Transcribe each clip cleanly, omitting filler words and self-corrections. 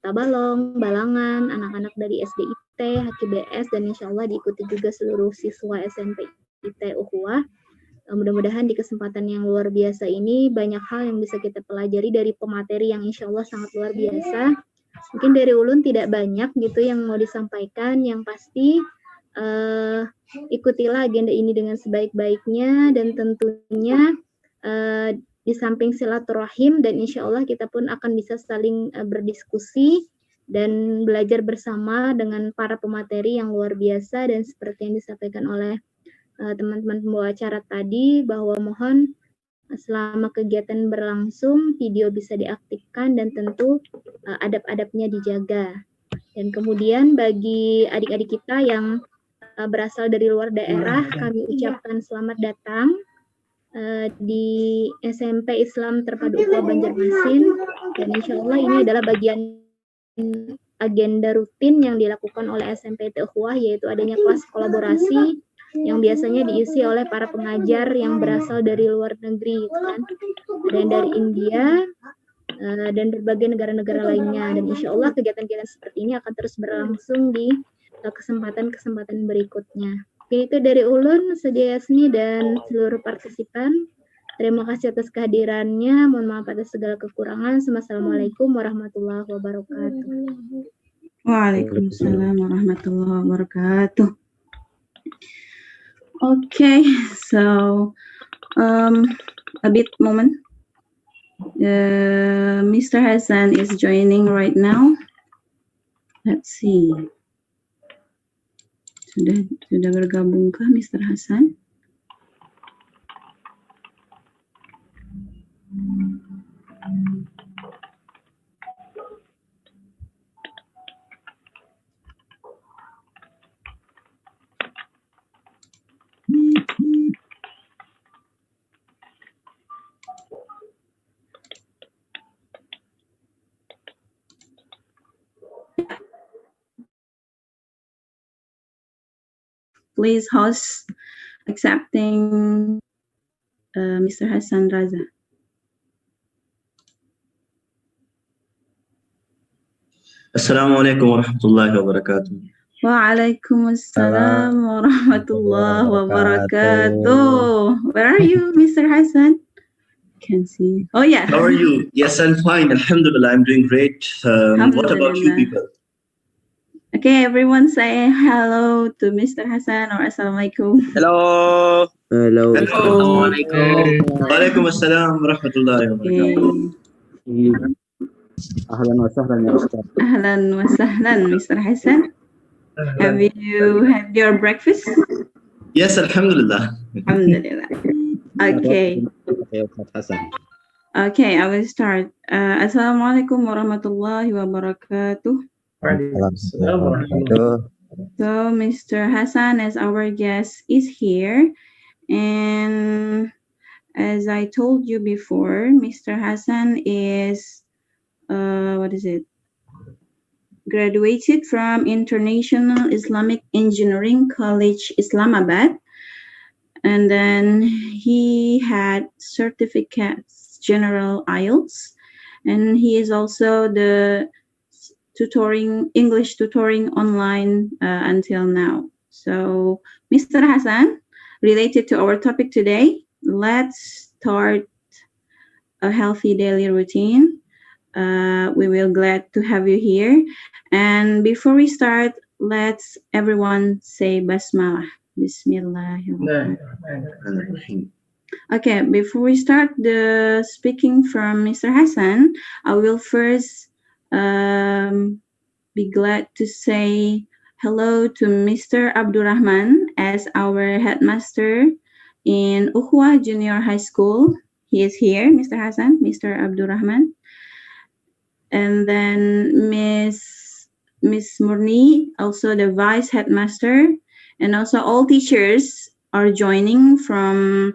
Tabalong, Balangan, anak-anak dari SDIT, HKBS, dan insya Allah diikuti juga seluruh siswa SMP IT Ukhuwah. Mudah-mudahan di kesempatan yang luar biasa ini banyak hal yang bisa kita pelajari dari pemateri yang insya Allah sangat luar biasa. Mungkin dari Ulun tidak banyak gitu yang mau disampaikan, yang pasti ikutilah agenda ini dengan sebaik-baiknya, dan tentunya di samping silaturahim, dan insya Allah kita pun akan bisa saling berdiskusi dan belajar bersama dengan para pemateri yang luar biasa. Dan seperti yang disampaikan oleh teman-teman pembawa acara tadi, bahwa mohon selama kegiatan berlangsung video bisa diaktifkan dan tentu adab-adabnya dijaga. Dan kemudian bagi adik-adik kita yang berasal dari luar daerah, kami ucapkan selamat datang di SMP Islam Terpadu Ukhuwah Banjarmasin, dan insya Allah ini adalah bagian agenda rutin yang dilakukan oleh SMP Ukhuwah, yaitu adanya kelas kolaborasi yang biasanya diisi oleh para pengajar yang berasal dari luar negeri, gitu kan, dan dari India dan berbagai negara-negara lainnya. Dan insya Allah kegiatan-kegiatan seperti ini akan terus berlangsung di kesempatan-kesempatan berikutnya. Oke, itu dari Ulun, Sejayasni, dan seluruh partisipan. Terima kasih atas kehadirannya. Mohon maaf atas segala kekurangan. Assalamualaikum warahmatullahi wabarakatuh. Waalaikumsalam warahmatullahi wabarakatuh. Okay, so a bit moment. Mr. Hassan is joining right now. Let's see. Sudah bergabungkah Mr. Hassan? Please host accepting Mr. Hassan Raza. Assalamualaikum warahmatullahi wabarakatuh. Waalaikumsalam warahmatullahi wabarakatuh. Where are you, Mr. Hassan? Can see. Oh yeah. How are you? Yes, I'm fine. Alhamdulillah, I'm doing great. What about you people? Okay, everyone say hello to Mr. Hassan or Assalamualaikum. Hello. Hello. Assalamualaikum. Waalaikumsalam warahmatullahi wabarakatuh. Ahlan wa sahlan ya Ustaz. Ahlan wa sahlan, Mr. Hassan. Have you had your breakfast? Yes, alhamdulillah. Alhamdulillah. Okay. Okay, I will start. Assalamualaikum warahmatullahi wabarakatuh. So Mr. Hassan, as our guest, is here, and as I told you before, Mr. Hassan is graduated from International Islamic Engineering College, Islamabad, and then he had certificates, General IELTS, and he is also the English tutoring online until now. So, Mr. Hassan, related to our topic today, let's start a healthy daily routine. We will glad to have you here. And before we start, let's everyone say Basmalah. Bismillahirrahmanirrahim. Okay, before we start the speaking from Mr. Hassan, I will first be glad to say hello to Mr. Abdurrahman as our headmaster in Ukhuwah Junior High School. He is here, Mr. Hassan, Mr. Abdurrahman. And then Miss Murni, also the vice headmaster, and also all teachers are joining from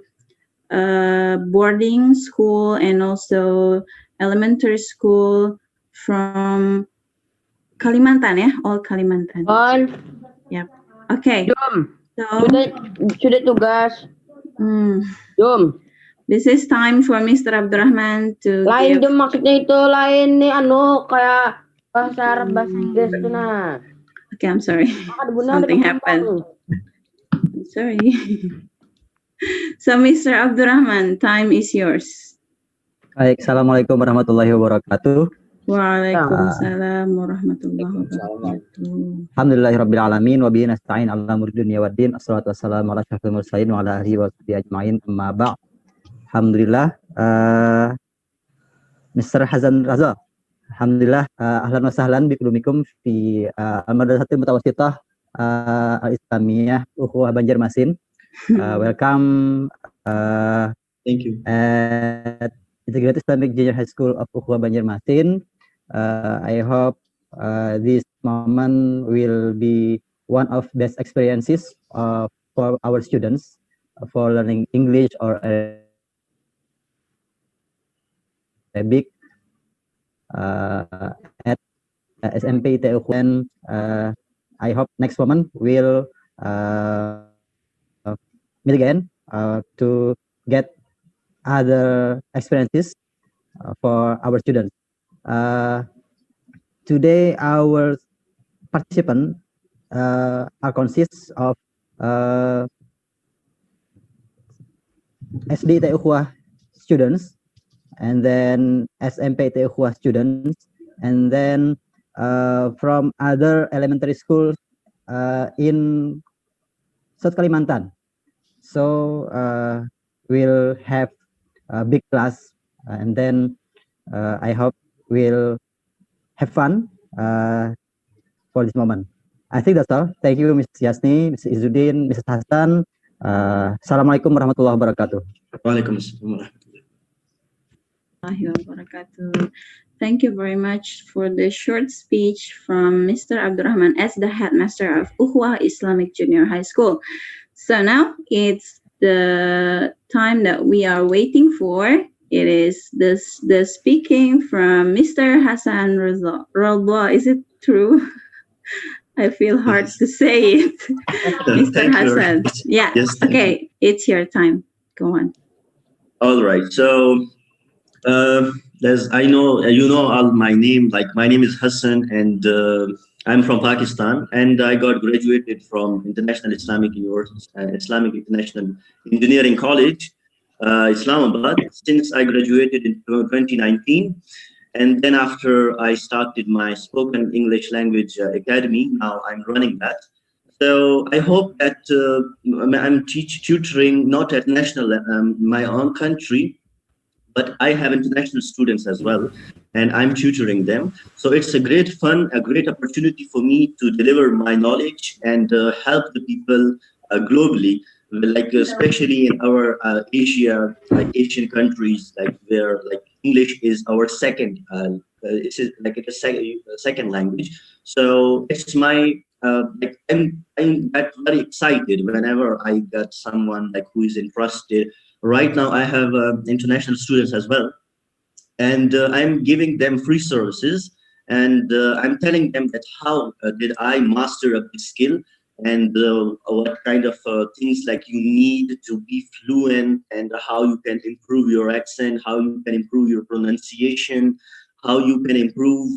boarding school and also elementary school from Kalimantan, yeah, all Kalimantan. Yep. Okay. Jom. So Sudah tugas. Jom. This is time for Mr. Abdurrahman to Lain give. jom maksudnya itu lain nih kayak Bahasa Arab, bahasa Inggris tuh nah. Okay, I'm sorry. Something happened. I'm sorry. So, Mr. Abdurrahman, time is yours. Baik, Assalamualaikum warahmatullahi wabarakatuh. Waalaikumsalam warahmatullahi wabarakatuh. Alhamdulillahirabbil alamin wa bihi nasta'in 'ala umuri dunya waddin. Assalatu wassalamu ala asyrofil mursalin wa ala alihi wa sahbihi ajmain. Amma ba'd. Alhamdulillah, Mr. Hasan Raza. Alhamdulillah, ahlan wa sahlan bikumikum fi al-madrasatil mutawassithah al-islamiyah Ukhuwah Banjarmasin. Welcome. Thank you. At Integrated Islamic Junior High School of Ukhuwah Banjarmasin. I hope this moment will be one of best experiences for our students for learning English or Arabic at SMP Ukhuwah. I hope next moment will meet again to get other experiences for our students. Today, our participants are consists of SD Ukhuwah students, and then SMP Ukhuwah students, and then from other elementary schools in South Kalimantan. So we'll have a big class, and then I hope we'll have fun for this moment. I think that's all. Thank you, Ms. Yasni, Mr. Izzuddin, Mrs. Hassan. Assalamualaikum warahmatullahi wabarakatuh. Waalaikumsalam. Thank you very much for the short speech from Mr. Abdurrahman as the headmaster of Ukhuwah Islamic Junior High School. So now it's the time that we are waiting for. It is the speaking from Mr. Hassan Ralba. Is it true? I feel hard to say it. Mr. Hassan. Yeah. Yes, okay, it's your time. Go on. All right. So, as I know, all my name. Like my name is Hassan, and I'm from Pakistan, and I got graduated from International Islamic University, Islamic International Engineering College, Islamabad. Since I graduated in 2019, and then after I started my spoken English language academy, now I'm running that. So I hope that I'm tutoring not at national, my own country, but I have international students as well, and I'm tutoring them. So it's a great fun, a great opportunity for me to deliver my knowledge and help the people globally, like especially in our Asia, like Asian countries, like where like English is our second, it's like a second language. So it's my like I'm very excited whenever I get someone like who is interested. Right now, I have international students as well, and I'm giving them free services, and I'm telling them that how did I master up this skill, and what kind of things like you need to be fluent, and how you can improve your accent, how you can improve your pronunciation, how you can improve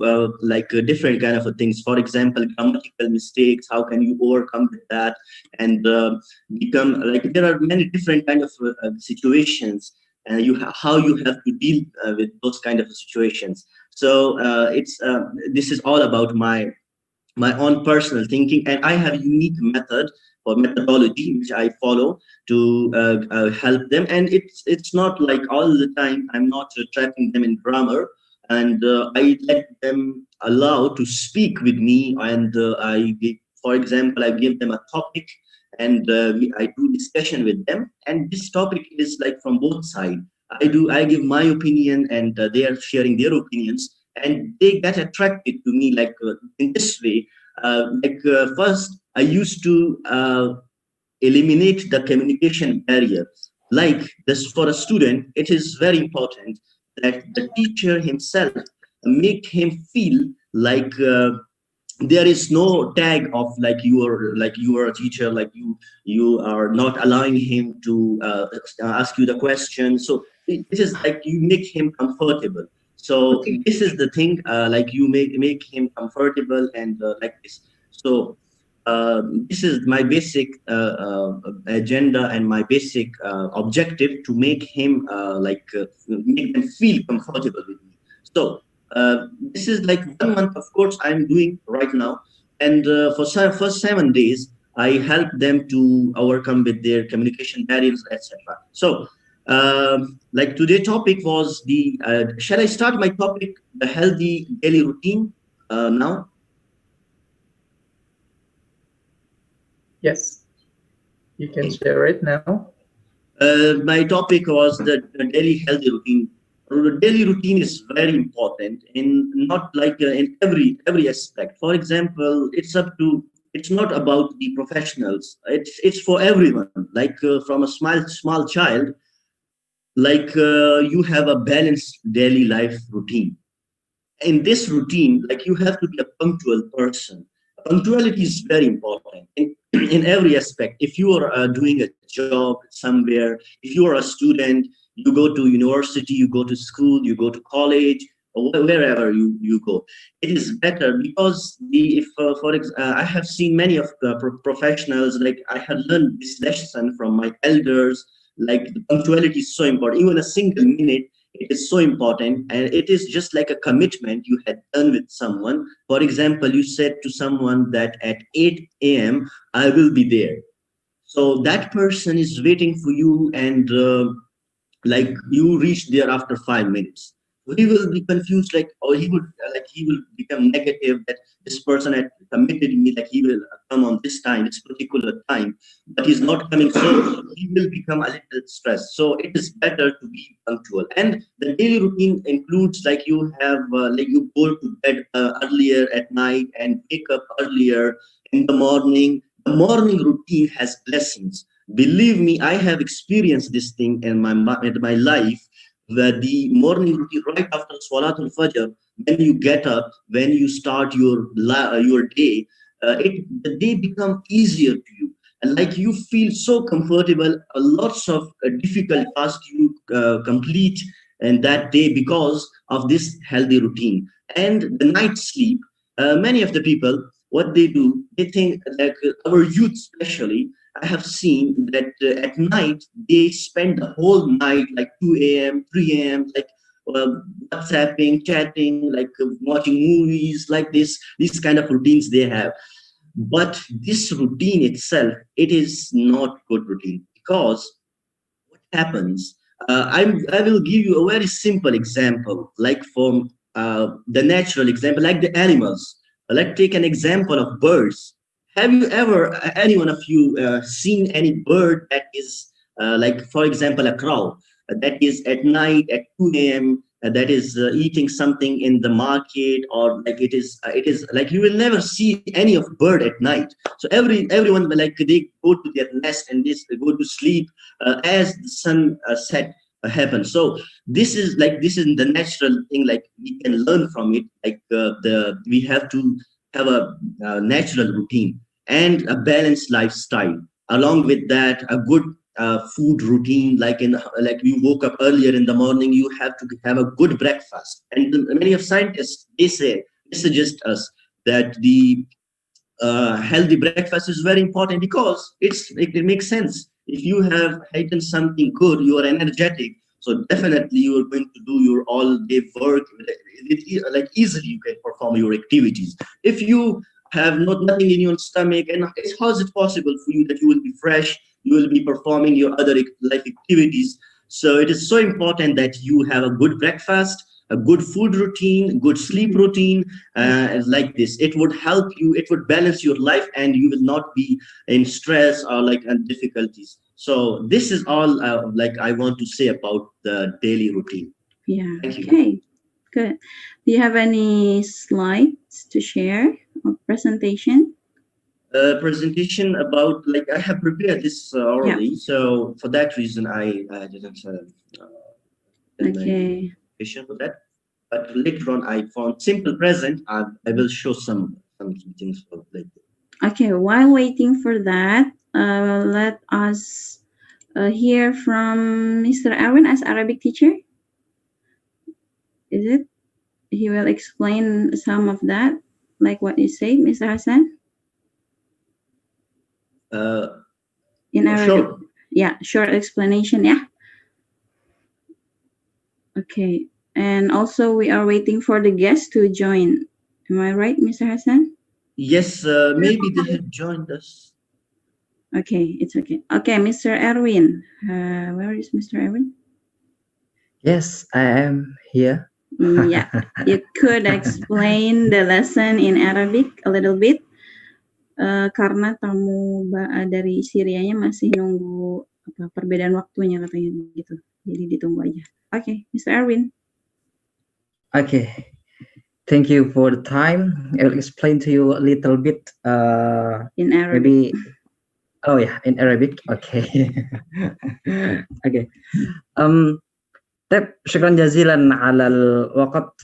different kind of things. For example, grammatical mistakes, how can you overcome that and become like, there are many different kind of situations, and how you have to deal with those kind of situations. So this is all about my own personal thinking, and I have a unique method or methodology which I follow to help them. And it's not like all the time I'm not trapping them in grammar, and I let them allow to speak with me, and for example, I give them a topic, and I do discussion with them, and this topic is like from both sides. I give my opinion, and they are sharing their opinions, and they get attracted to me like in this way. First, I used to eliminate the communication barrier. Like this, for a student, it is very important that the teacher himself make him feel like there is no tag of like you are a teacher, like you are not allowing him to ask you the question. So it is like you make him comfortable. So this is the thing, like you make him comfortable and like this. So this is my basic agenda and my basic objective, to make him make them feel comfortable with me. So this is like 1 month of course I'm doing right now, and for first 7 days I help them to overcome with their communication barriers, etc. So like today topic was the shall I start my topic, the healthy daily routine now? Yes, you can share it now. My topic was the daily healthy routine. The daily routine is very important in not like in every aspect. For example, it's not about the professionals. It's for everyone. Like from a small child, like you have a balanced daily life routine. In this routine, like you have to be a punctual person. Punctuality is very important in every aspect. If you are doing a job somewhere, if you are a student, you go to university, you go to school, you go to college, or wherever you go, it is better because the if I have seen many of the professionals, like I have learned this lesson from my elders, like the punctuality is so important. Even a single minute, it is so important, and it is just like a commitment you had done with someone. For example, you said to someone that at 8 a.m. I will be there. So that person is waiting for you, and like you reach there after 5 minutes. He will be confused, like, or he will become negative that this person had committed me, like he will come on this time, this particular time, but he's not coming. So he will become a little stressed. So it is better to be punctual. And the daily routine includes like you have like you go to bed earlier at night and wake up earlier in the morning. The morning routine has blessings. Believe me, I have experienced this thing in my life, where the morning routine right after Salatul Fajr, when you get up, when you start your day, the day become easier to you, and like you feel so comfortable. Lots of difficult tasks you complete in that day because of this healthy routine. And the night sleep, many of the people, what they do, they think like our youth especially, I have seen that at night they spend the whole night, like 2 a.m., 3 a.m., like uh, WhatsApping, chatting, like watching movies, like this. These kind of routines they have. But this routine itself, it is not good routine, because what happens? I will give you a very simple example, like from the natural example, like the animals. Let's take an example of birds. Have you ever, any one of you, seen any bird that is like, for example, a crow that is at night at 2 a.m. That is eating something in the market, or like it is like you will never see any of bird at night. So everyone, like they go to their nest and they go to sleep as the sun set happens. So this is the natural thing. Like we can learn from it. Like we have to have a natural routine and a balanced lifestyle. Along with that, a good food routine. Like you woke up earlier in the morning, you have to have a good breakfast. And many of scientists, they suggest us that the healthy breakfast is very important, because it makes sense. If you have eaten something good, you are energetic. So definitely you are going to do your all day work. Like easily you can perform your activities. If you have nothing in your stomach, and how is it possible for you that you will be fresh, you will be performing your other life activities? So it is so important that you have a good breakfast, a good food routine, good sleep routine. Like this, it would help you, it would balance your life, and you will not be in stress or like difficulties. So this is all like I want to say about the daily routine. Yeah. Thank you. Okay. Good. Do you have any slides to share or presentation? Presentation about, like I have prepared this already. So for that reason, I didn't Okay. for that. But later on, I found simple present. I will show some things for later. Okay. While waiting for that, let us hear from Mr. Erwin as Arabic teacher. Is it? He will explain some of that, like what you said, Mr. Hassan? In Arabic. Sure. Yeah, short explanation, yeah. Okay. And also we are waiting for the guests to join. Am I right, Mr. Hassan? Yes, maybe they have joined us. Okay, it's okay. Okay, Mr. Erwin. Where is Mr. Erwin? Yes, I am here. Yeah, you could explain the lesson in Arabic a little bit. Karena tamu dari Syrianya masih nunggu perbedaan waktunya katanya gitu. Jadi ditunggu aja. Okay, Mr. Erwin. Okay. Thank you for the time. I'll explain to you a little bit. In Arabic. Maybe. Oh yeah, in Arabic. Okay. Okay. طيب شكرا جزيلا على الوقت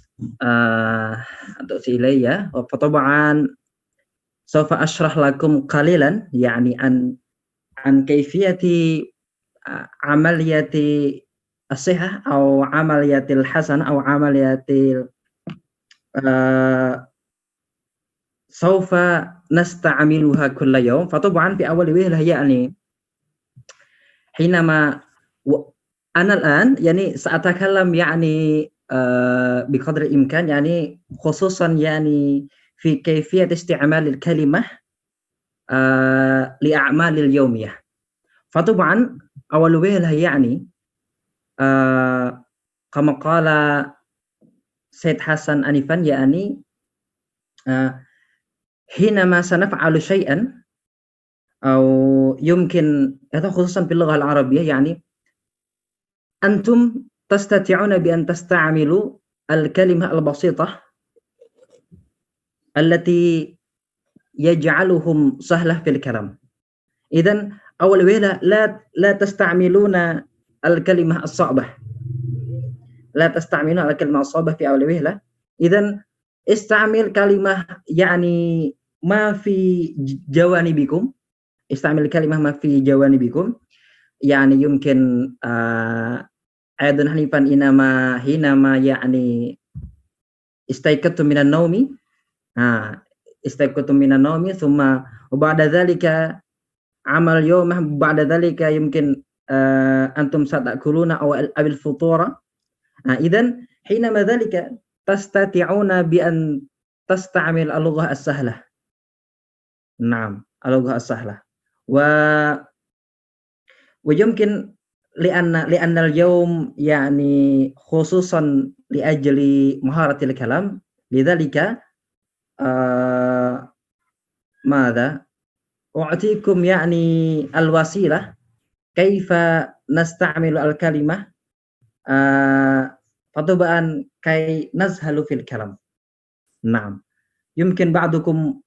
أتأتي إلي فطبعا سوف أشرح لكم قليلا يعني عن كيفية عملية الصحة أو عملية الحسن أو عملية سوف نستعملها كل يوم. فطبعا في أول وهلة يعني حينما أنا الآن يعني سأتكلم يعني بقدر الإمكان يعني خصوصا يعني في كيفية استعمال الكلمة لأعمال اليومية. فطبعا أول وهلة يعني كما قال سيد حسن آنفا يعني حينما سنفعل شيئا أو يمكن هذا خصوصا في اللغة العربية يعني أنتم تستطيعون بأن تستعملوا الكلمة البسيطة التي يجعلهم سهلة في الكلام. إذن أول وهلة لا تستعملون الكلمة الصعبة. لا تستعملون الكلمة الصعبة في أول وهلة. إذن استعمل كلمة يعني ما في جوانبكم. استعمل كلمة ما في جوانبكم. يعني يمكن أيضا حنيفا حينما يعني استيقظت من النوم استيقظت من النوم ثم وبعد ذلك عمل يوم بعد ذلك يمكن أنتم ستأكلون أو الفطور. إذن حينما ذلك تستطيعون بأن تستعمل اللغة السهلة. نعم اللغة السهلة ويمكن لأن اليوم يعني خصوصا لأجل مهارة الكلام لذلك ماذا أعطيكم يعني الوسيلة كيف نستعمل الكلمة فطبعا كي نسهل في الكلام. نعم يمكن بعضكم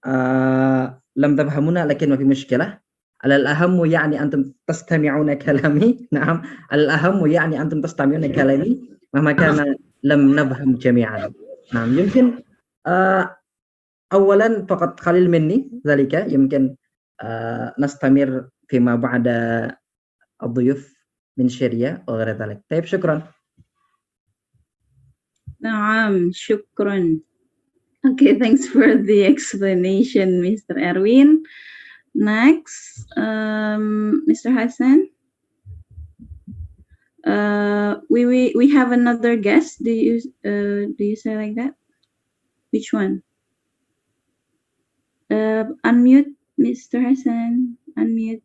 لم تفهمونا لكن ما في مشكلة. الأهم يعني أنتم تستمعون كلامي. نعم الأهم يعني أنتم تستمعون كلامي مهما كان لم نفهم جميعا. نعم يمكن أولا فقط قليل مني ذلك يمكن نستمر فيما بعد الضيوف من سوريا وغير ذلك. طيب شكرا. نعم شكرا. Okay, thanks for the explanation, Mr. Erwin. Next, Mr. Hassan. We have another guest. Do you say like that? Which one? Unmute, Mr. Hassan. Unmute.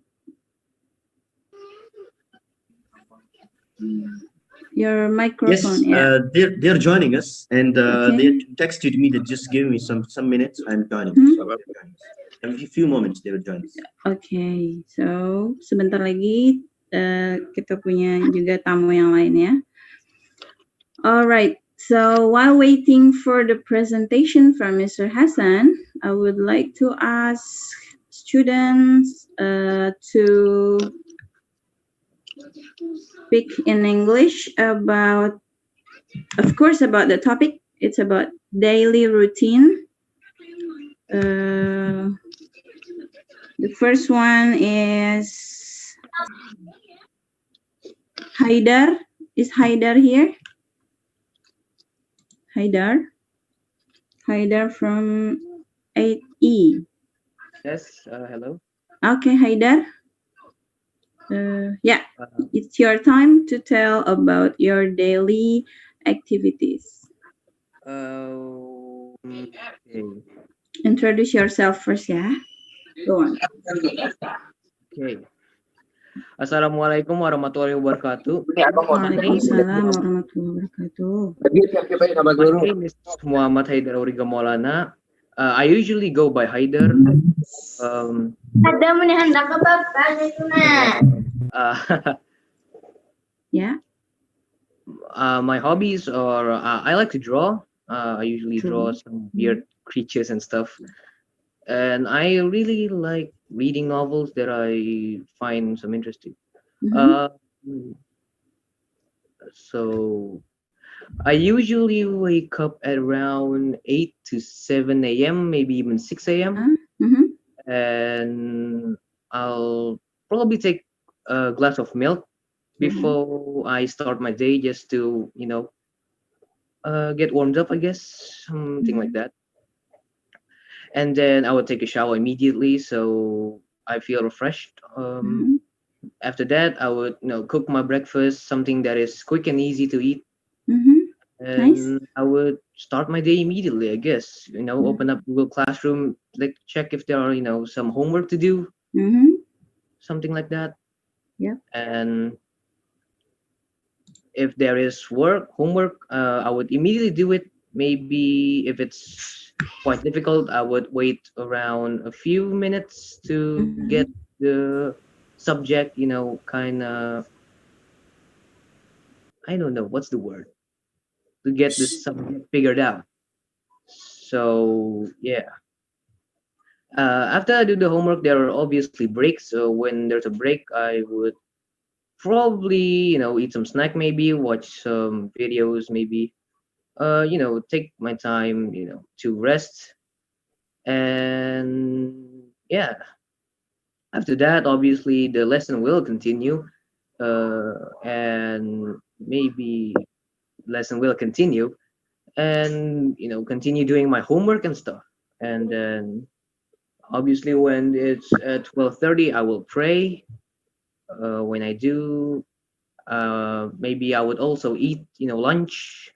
Your microphone. Yes, yeah. they're joining us, and Okay. they texted me that just give me some minutes. I'm joining. So in a few moments they will join us. Okay, so sebentar lagi kita punya juga tamu yang lain ya. Alright, so while waiting for the presentation from Mr. Hassan, I would like to ask students to speak in English about, of course, about the topic. It's about daily routine. The first one is Haidar. Is Haidar here? Haidar. Haidar from 8E. Yes, hello. Okay, Haidar. Yeah, it's your time to tell about your daily activities. Okay. Introduce yourself first, yeah. Go on. Okay. Assalamualaikum warahmatullahi wabarakatuh. Waalaikumsalam warahmatullahi wabarakatuh. My name is Muhammad Haidar Auriga Maulana. I usually go by Haidar. Ada menihanda ke bapak itu Yeah. My hobbies are I like to draw. I usually draw some weird creatures and stuff. And I really like reading novels that I find some interesting. So I usually wake up at around 8 to 7 a.m., maybe even 6 a.m. And I'll probably take a glass of milk before I start my day, just to, get warmed up, I guess, something like that. And then I would take a shower immediately, so I feel refreshed. After that, I would, cook my breakfast, something that is quick and easy to eat. And I would start my day immediately, I guess. Open up Google Classroom, like check if there are, some homework to do, something like that. Yeah. And if there is homework, I would immediately do it. Maybe if it's quite difficult, I would wait around a few minutes to get the subject, kind of, I don't know, what's the word? To get the subject figured out. So, yeah. After I do the homework, there are obviously breaks. So when there's a break, I would probably, eat some snack, maybe watch some videos, maybe, take my time, to rest. And yeah, after that, obviously the lesson will continue, and maybe lesson will continue, and continue doing my homework and stuff. And then obviously when it's at 12:30, I will pray. When I do, maybe I would also eat, lunch,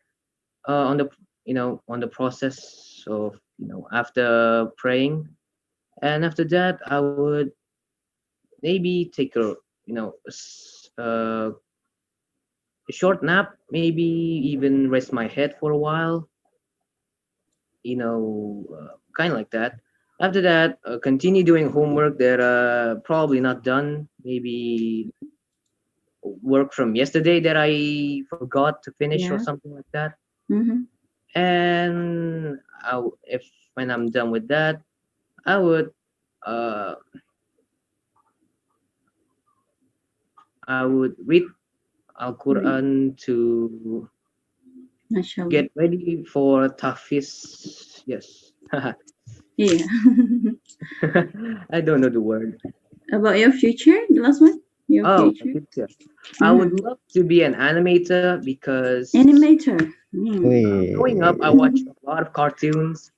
on the process of, after praying. And after that, I would maybe take a short nap, maybe even rest my head for a while, kind of like that. After that, continue doing homework that probably not done, maybe work from yesterday that I forgot to finish, or something like that. And if when I'm done with that, I would read Al-Quran to get ready for tahfiz. Yes. Yeah. I don't know the word. About your future, the last one? Your future. I would love to be an animator, because Animator. growing up, I watched a lot of cartoons.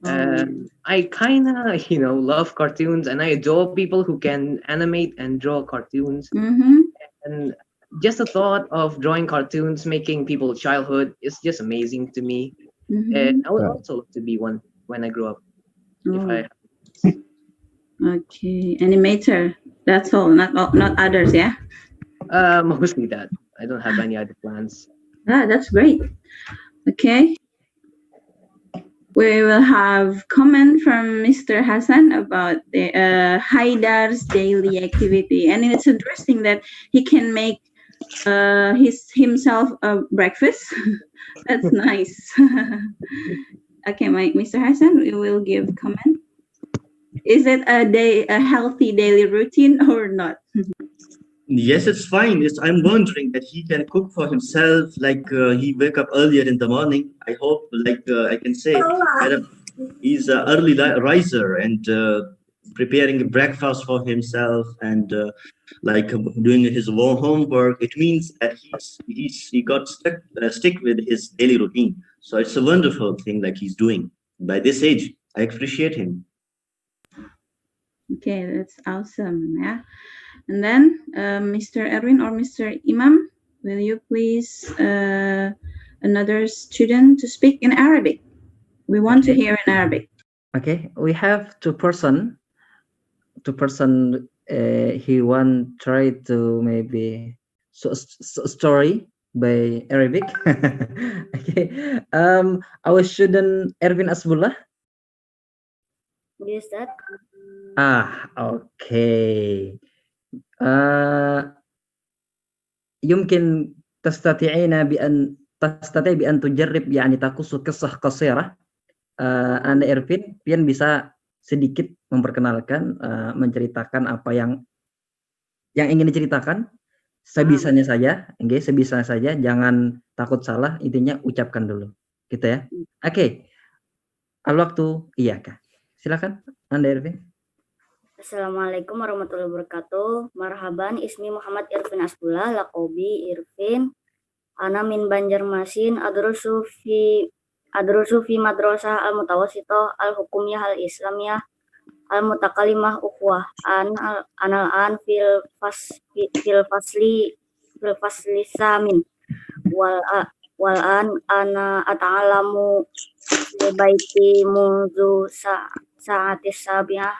And I kind of, love cartoons, and I adore people who can animate and draw cartoons. And just the thought of drawing cartoons, making people's childhood, is just amazing to me. And I would also love to be one when I grow up. Okay, animator. That's all, not others, yeah? Mostly that. I don't have any other plans. That's great. Okay. We will have comment from Mr. Hassan about the Haidar's daily activity, and it's interesting that he can make himself a breakfast. That's nice. Okay, Mr. Hassan, we will give comment. Is it a healthy daily routine or not? Yes, it's fine. I'm wondering that he can cook for himself, like he wake up earlier in the morning. I hope, like I can say, that he's an early riser and preparing breakfast for himself, and like doing his homework. It means that he got stick with his daily routine. So it's a wonderful thing like he's doing. By this age, I appreciate him. Okay, that's awesome. Yeah. And then Mr. Erwin or Mr. Imam, will you please another student to speak in Arabic? We want to hear in Arabic. Okay, we have two person. He want try to maybe story by Arabic. Okay. Our student Erwin Asbullah. Yes, Ustaz. Okay. يمكن تستطيع بأن تجرب يعني تقص قصة قصيرة. Anda Ervin, pian bisa sedikit memperkenalkan, menceritakan apa yang ingin diceritakan sebisanya saja, sebisa saja, jangan takut salah, intinya ucapkan dulu, gitu ya. Oke. Al-waktu iyaka. Silakan Anda Ervin. Assalamualaikum warahmatullahi wabarakatuh. Marhaban, ismi Muhammad Irfin Asbullah, laqabi Irfin. Ana min Banjarmasin, adrusu fi madrasah al-mutawassithah al-hukumiyah al-islamiyah al-mutakalimah Ukhuwah. An fil fasli samin. Wal an ana ata'alamu fi baiti munzu sa'atis sabi'ah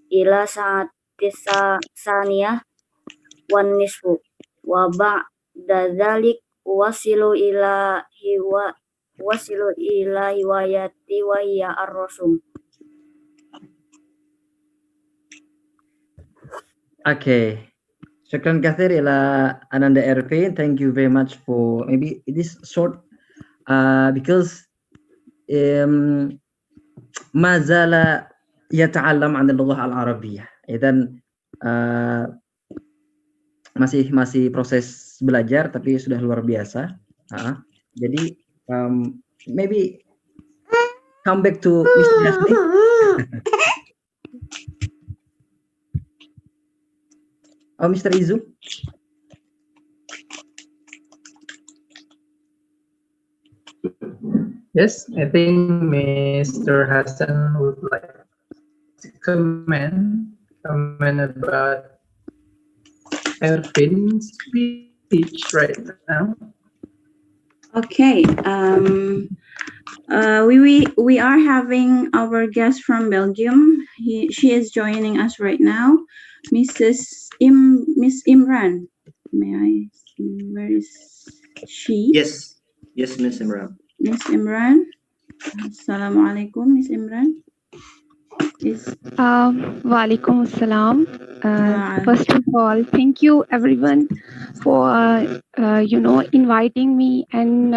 ila sa'atis saniyah wan nisfu wa ba'da dzalik wasilu ila hiwayati wa hiya ar-rusum. Okay. Syukran kathir ila Ananda Ervin. Thank you very much for maybe this short because ما زال يتعلم عن اللغة العربية. إذن masih proses belajar tapi sudah luar biasa. Jadi maybe come back to Mr. Yasni. Oh, Mr. Izu. Yes, I think Mr. Hassan would like to comment about Ervin's speech right now. Okay. We are having our guest from Belgium. She is joining us right now, Miss Imran. May I see where is she? Yes, Miss Imran. Miss Imran. Assalamualaikum, Miss Imran. Walaikum assalam. First of all, thank you everyone for inviting me and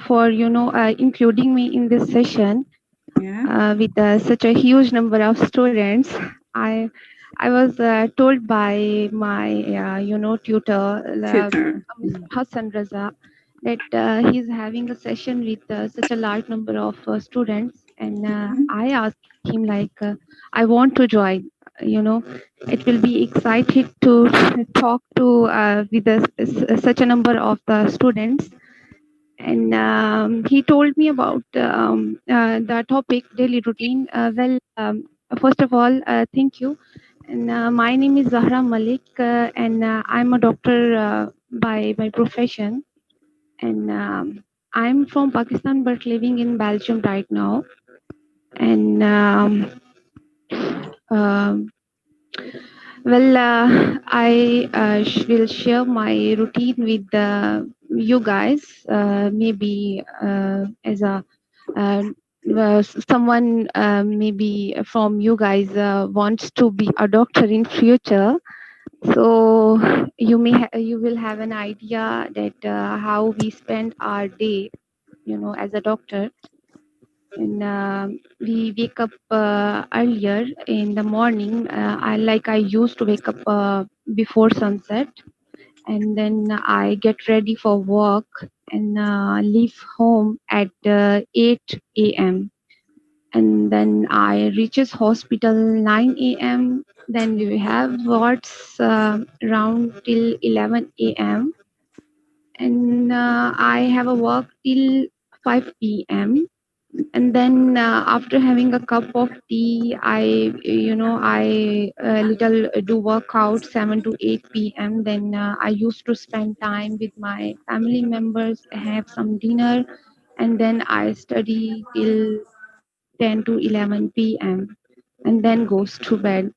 for including me in this session with such a huge number of students. I was told by my tutor Hassan Raza that he's having a session with such a large number of students, and I asked him I want to join. It will be excited to talk to with such a number of the students. And he told me about the topic daily routine. First of all, thank you. And my name is Zahra Malik, and I'm a doctor by my profession. And I'm from Pakistan but living in Belgium right now. And I will share my routine with you guys, maybe as a someone maybe from you guys wants to be a doctor in future. So you will have an idea that how we spend our day, as a doctor. And we wake up earlier in the morning. I used to wake up before sunset, and then I get ready for work and leave home at 8 a.m. And then I reaches hospital 9 a.m. Then we have wards around till 11 a.m. And I have a work till 5 p.m. And then after having a cup of tea, I little do workout 7 to 8 p.m. Then I used to spend time with my family members, have some dinner, and then I study till 10 to 11 p.m. and then goes to bed.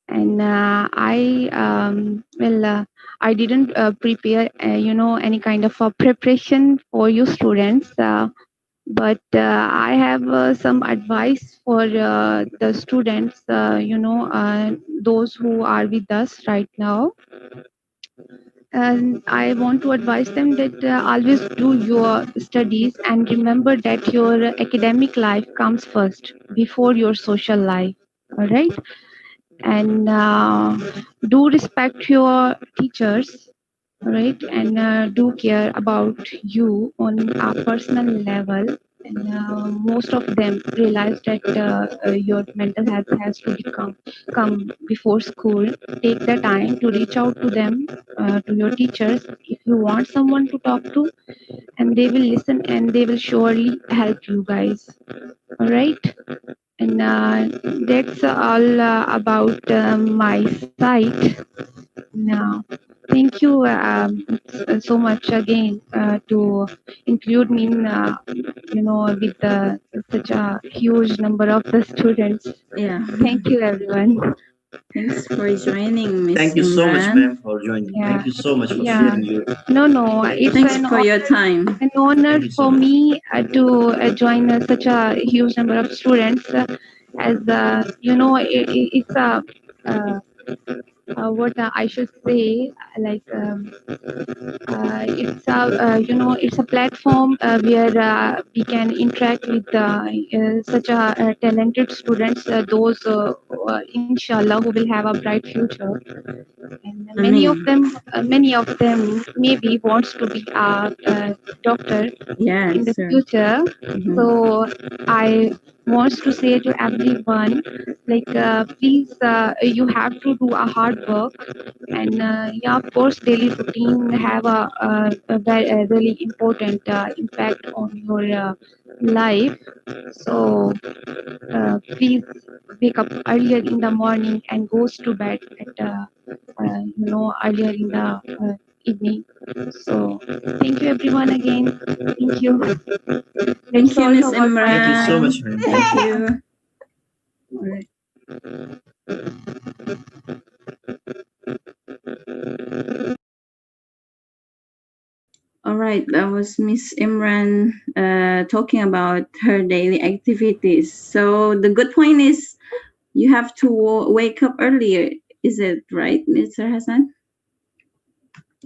And I didn't prepare any kind of preparation for you students, but I have some advice for the students, those who are with us right now. And I want to advise them that always do your studies and remember that your academic life comes first before your social life. All right. And do respect your teachers, right? And do care about you on a personal level. And most of them realize that your mental health has to come before school. Take the time to reach out to them, to your teachers, if you want someone to talk to, and they will listen and they will surely help you guys. All right. And that's all about my site. Now, thank you so much again to include me in, with such a huge number of the students. Yeah. Thank you, everyone. Thanks for joining, Miss Thank you so much, Imran. ma'am, for joining. Yeah. Thank you so much for Yeah. sharing your. No, it's Thanks for your time. an honor Thank you so for much. me to join such a huge number of students. As it's a what I should say, like it's a platform where we can interact with such a talented students, those inshallah who will have a bright future. And many of them maybe wants to be a doctor in the Sir. future. Mhm. So I wants to say to everyone, like please, you have to do a hard work, and yeah, of course, daily routine have a really important impact on your life. So please wake up earlier in the morning and goes to bed at earlier in the evening. So thank you everyone again. Thank you. Thank That's you, all Miss about my Thank you so Imran. much, ma'am. Thank Thank you. you. All right. All right, that was Miss Imran talking about her daily activities. So the good point is you have to wake up earlier. Is it right, Mr. Hassan?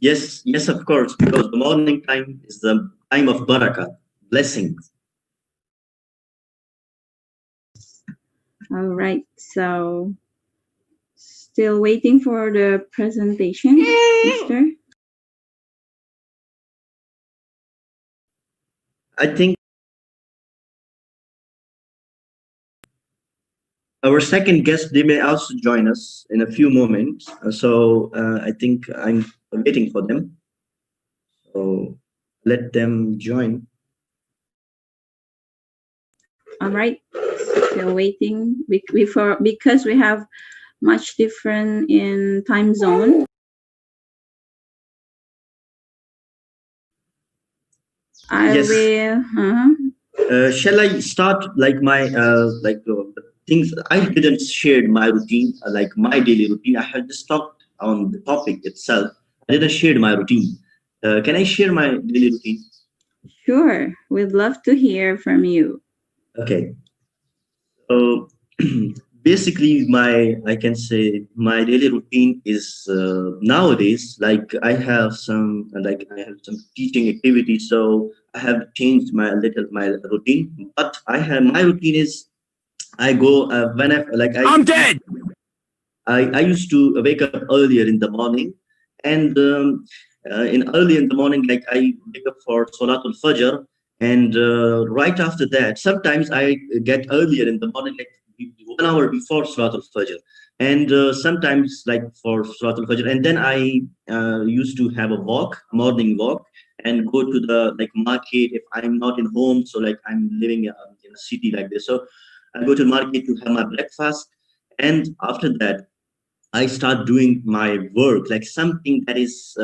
Yes, yes, of course, because the morning time is the time of barakah, blessings. All right, so still waiting for the presentation, Mister. I think our second guest, they may also join us in a few moments. So I think I'm waiting for them. So let them join. All right, still waiting before because we have much different in time zone. I Yes. will. Shall I start like my things? I didn't share my routine, like my daily routine. I had just talked on the topic itself. I didn't share my routine. Can I share my daily routine? Sure, we'd love to hear from you. Okay. So basically, I can say my daily routine is nowadays like I have some teaching activities, so I have changed my routine. But I have my routine is I go when I'm dead. I used to wake up earlier in the morning, and in early in the morning, like I wake up for Salatul Fajr, and right after that, sometimes I get earlier in the morning, like 1 hour before Salatul Fajr, and sometimes like for Salatul Fajr, and then I used to have a walk, morning walk, and go to the like market if I'm not in home. So like I'm living in a city like this. So I go to the market to have my breakfast. And after that, I start doing my work, like something that is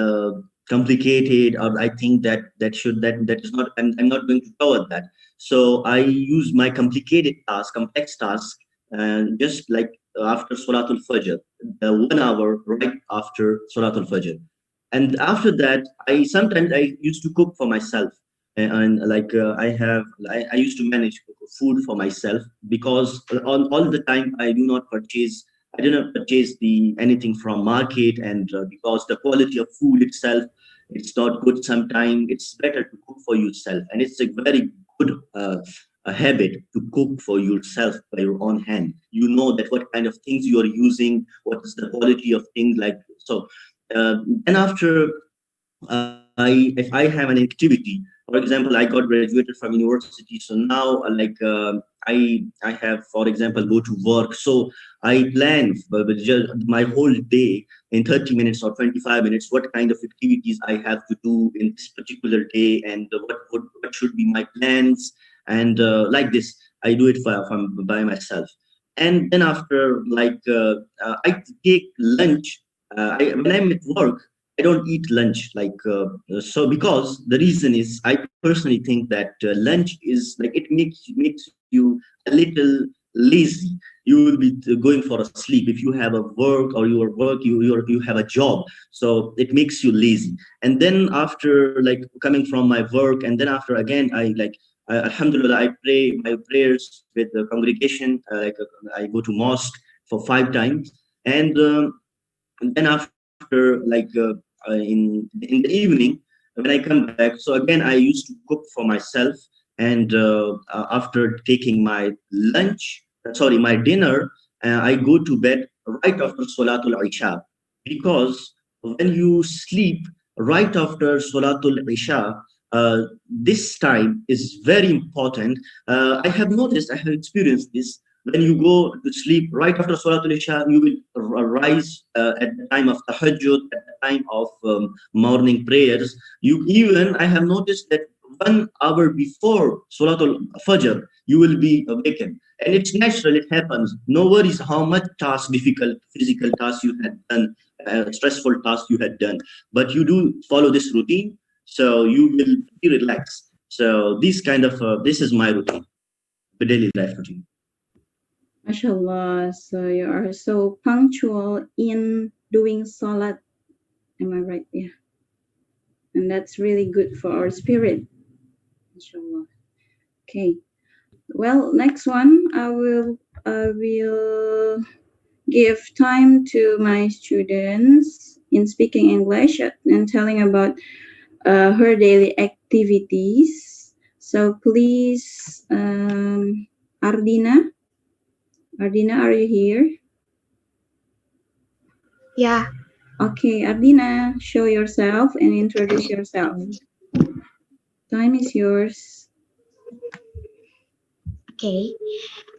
complicated, or I think that is not. I'm not going to cover that. So I use my complicated task, complex task, just like after Salatul Fajr, the 1 hour right after Salatul Fajr, and after that, I used to cook for myself, and like I used to manage food for myself, because on all the time I do not purchase the anything from market, and because the quality of food itself, it's not good. Sometimes it's better to cook for yourself, and it's a very good a habit to cook for yourself by your own hand. You know that what kind of things you are using, what is the quality of things like so. And after if I have an activity, for example, I got graduated from university, so now I have, for example, go to work. So I plan just my whole day in 30 minutes or 25 minutes, what kind of activities I have to do in this particular day, and what should be my plans, and like this, I do it by myself. And then after I take lunch. When I'm at work, I don't eat lunch so, because the reason is I personally think that lunch is like it makes you a little lazy. You will be going for a sleep if you have a work, or your work you have a job, so it makes you lazy. And then after like coming from my work, and then after again Alhamdulillah, I pray my prayers with the congregation. I go to mosque for 5 times, and then after in the evening when I come back, so again I used to cook for myself. And after taking my my dinner, I go to bed right after Salatul Isha, because when you sleep right after Salatul Isha, this time is very important. I have noticed, I have experienced this. When you go to sleep right after Salatul Isha, you will rise at the time of Tahajjud, at the time of morning prayers. I have noticed that 1 hour before Salatul Fajr, you will be awakened. And it's natural, it happens. No worries how much difficult physical tasks you had done, stressful tasks you had done. But you do follow this routine, so you will be relaxed. So this is my routine, the daily life routine. MashaAllah, so you are so punctual in doing salat. Am I right? Yeah. And that's really good for our spirit. MashaAllah. Okay. Well, next one, I will give time to my students in speaking English and telling about her daily activities. So please, Ardina, are you here? Yeah. Okay, Ardina, show yourself and introduce yourself. Time is yours. Okay.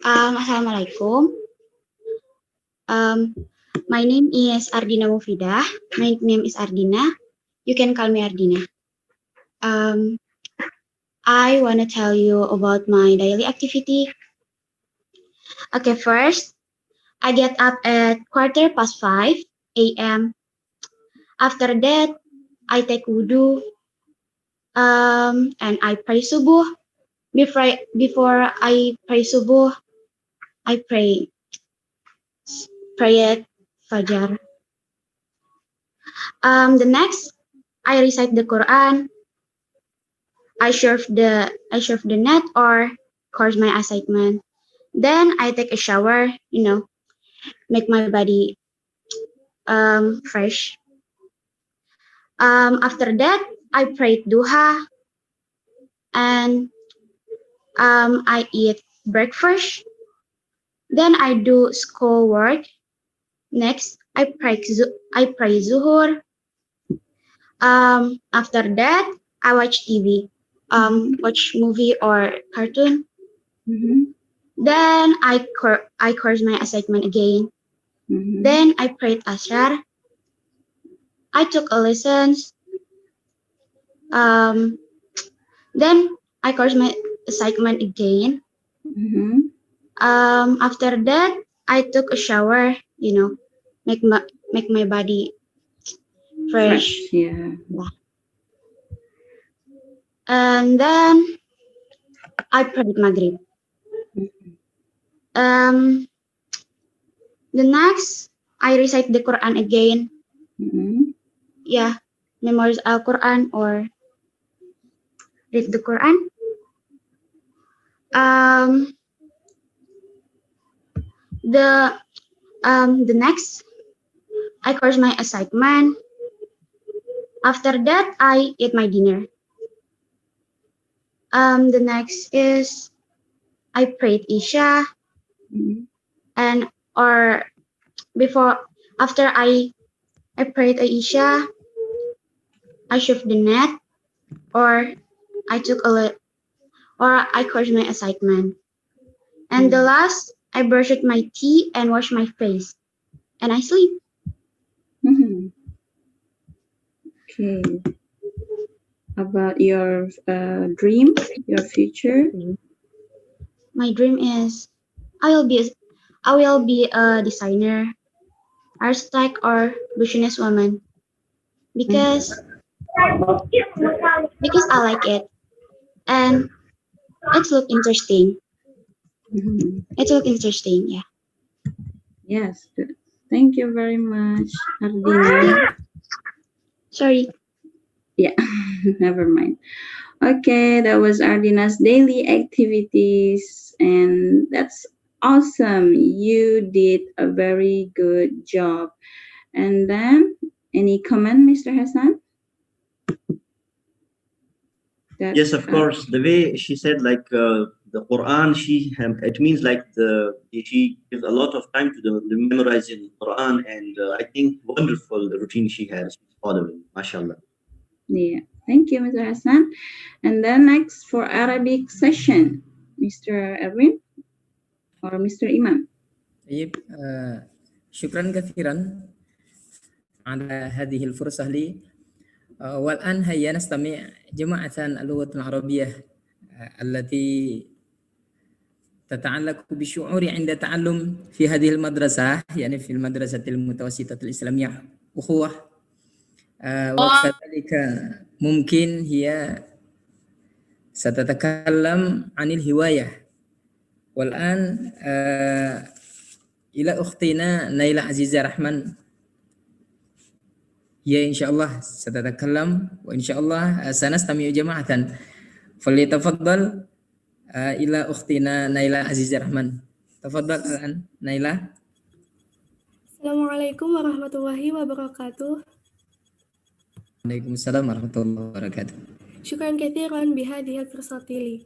Assalamualaikum. My name is Ardina Mufidah. My name is Ardina. You can call me Ardina. I want to tell you about my daily activity. Okay, first, I get up at 5:15 a.m. After that, I take wudu, and I pray subuh. Before I pray subuh, I pray Fajar. The next, I recite the Quran. I surf the net or course my assignment. Then I take a shower, make my body fresh. After that, I pray duha, and I eat breakfast. Then I do school work. Next, I pray zuhur. After that, I watch TV, watch movie or cartoon. Then I course my assignment again. Then I prayed Asar. I took a lessons. Then I course my assignment again. After that, I took a shower, make my body fresh. Yeah. And then I prayed Maghrib. The next, I recite the Quran again. Yeah, memorize Al-Quran or read the Quran. The next, I course my assignment. After that, I eat my dinner. The next is I prayed Isha, and or after I prayed Isha, I shoved the net, or I course my assignment. And the last, I brushed my teeth and washed my face, and I sleep. Okay. About your dream, your future? My dream is I will be a designer, architect, or businesswoman because I like it and it look interesting. It look interesting, yeah. Yes. Thank you very much, Ardina. Sorry. Yeah, never mind. Okay, that was Ardina's daily activities, and that's awesome. You did a very good job. And then, any comment, Mr. Hassan? Yes, of course. The way she said, like the Quran, it means like she gives a lot of time to the memorizing Quran, and I think wonderful the routine she has following. MashaAllah. Yeah, thank you, Mr. Hassan. And then next for Arabic session, Mr. Erwin or Mr. Imam. طيب شكرا كثيرا على هذه الفرصة لي والآن هيا نستمع جماعة اللغة العربية التي تتعلق بشعوري عند تعلم في هذه المدرسة يعني في المدرسة المتوسطة الإسلامية أخوة وكذلك ممكن هي ستتكلم عن الهواية والآن إلى أختنا نيلة عزيزة رحمن هي إن شاء الله ستتكلم وإن شاء الله سنستمع جماعة فليتفضل إلى أختنا نيلة عزيزة رحمن تفضل الآن نيلة. السلام عليكم ورحمة الله وبركاته. وعليكم السلام ورحمة الله وبركاته. شكرا كثيرا بهذه الفرصة لي.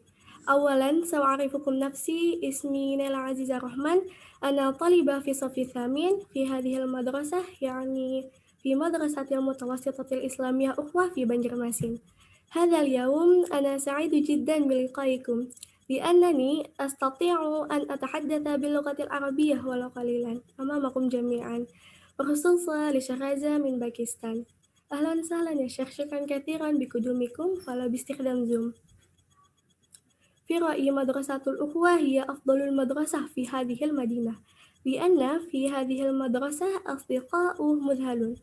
أولا سأعرفكم نفسي، اسمي نيلة عزيزة رحمن، أنا طالبة في الصف الثامن في هذه المدرسة، يعني في مدرسة المتوسطة الإسلامية أخوة في بنجرماسين. هذا اليوم أنا سعيد جدا بلقائكم لأنني أستطيع أن أتحدث باللغة العربية ولو قليلا أمامكم جميعا، وخصوصا لشهرزة من باكستان. أهلا وسهلا يا شيخ، شكرا كثيرا بقدومكم ولو باستخدام زوم. في رأيي مدرسة الأخوة هي أفضل المدرسة في هذه المدينة لأن في هذه المدرسة أصدقاء مذهلون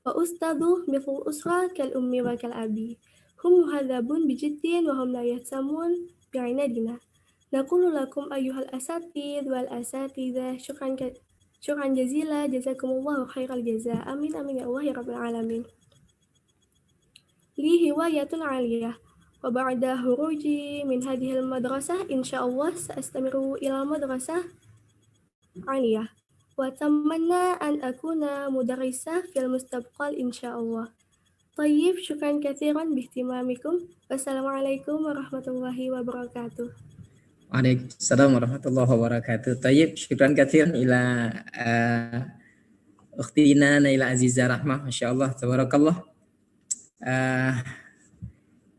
وأستاذ مثل الأسرة كالأم وكالأب، هم مهذبون بجد وهم لا يهتمون بعنادنا. نقول لكم أيها الأساتذة والأساتذة شكرا جزيلا، جزاكم الله خير الجزاء، آمين آمين يا الله يا رب العالمين. لي هواية عالية وبعد خروجي من هذه المدرسة إن شاء الله سأستمر إلى مدرسة عالية وأتمنى أن أكون مدرسة في المستقبل إن شاء الله. طيب شكرا كثيرا باهتمامكم والسلام عليكم ورحمة الله وبركاته. وعليكم السلام ورحمة الله وبركاته. طيب شكرا كثيرا إلى أختنا نيلة عزيزة رحمة، ما شاء الله تبارك الله.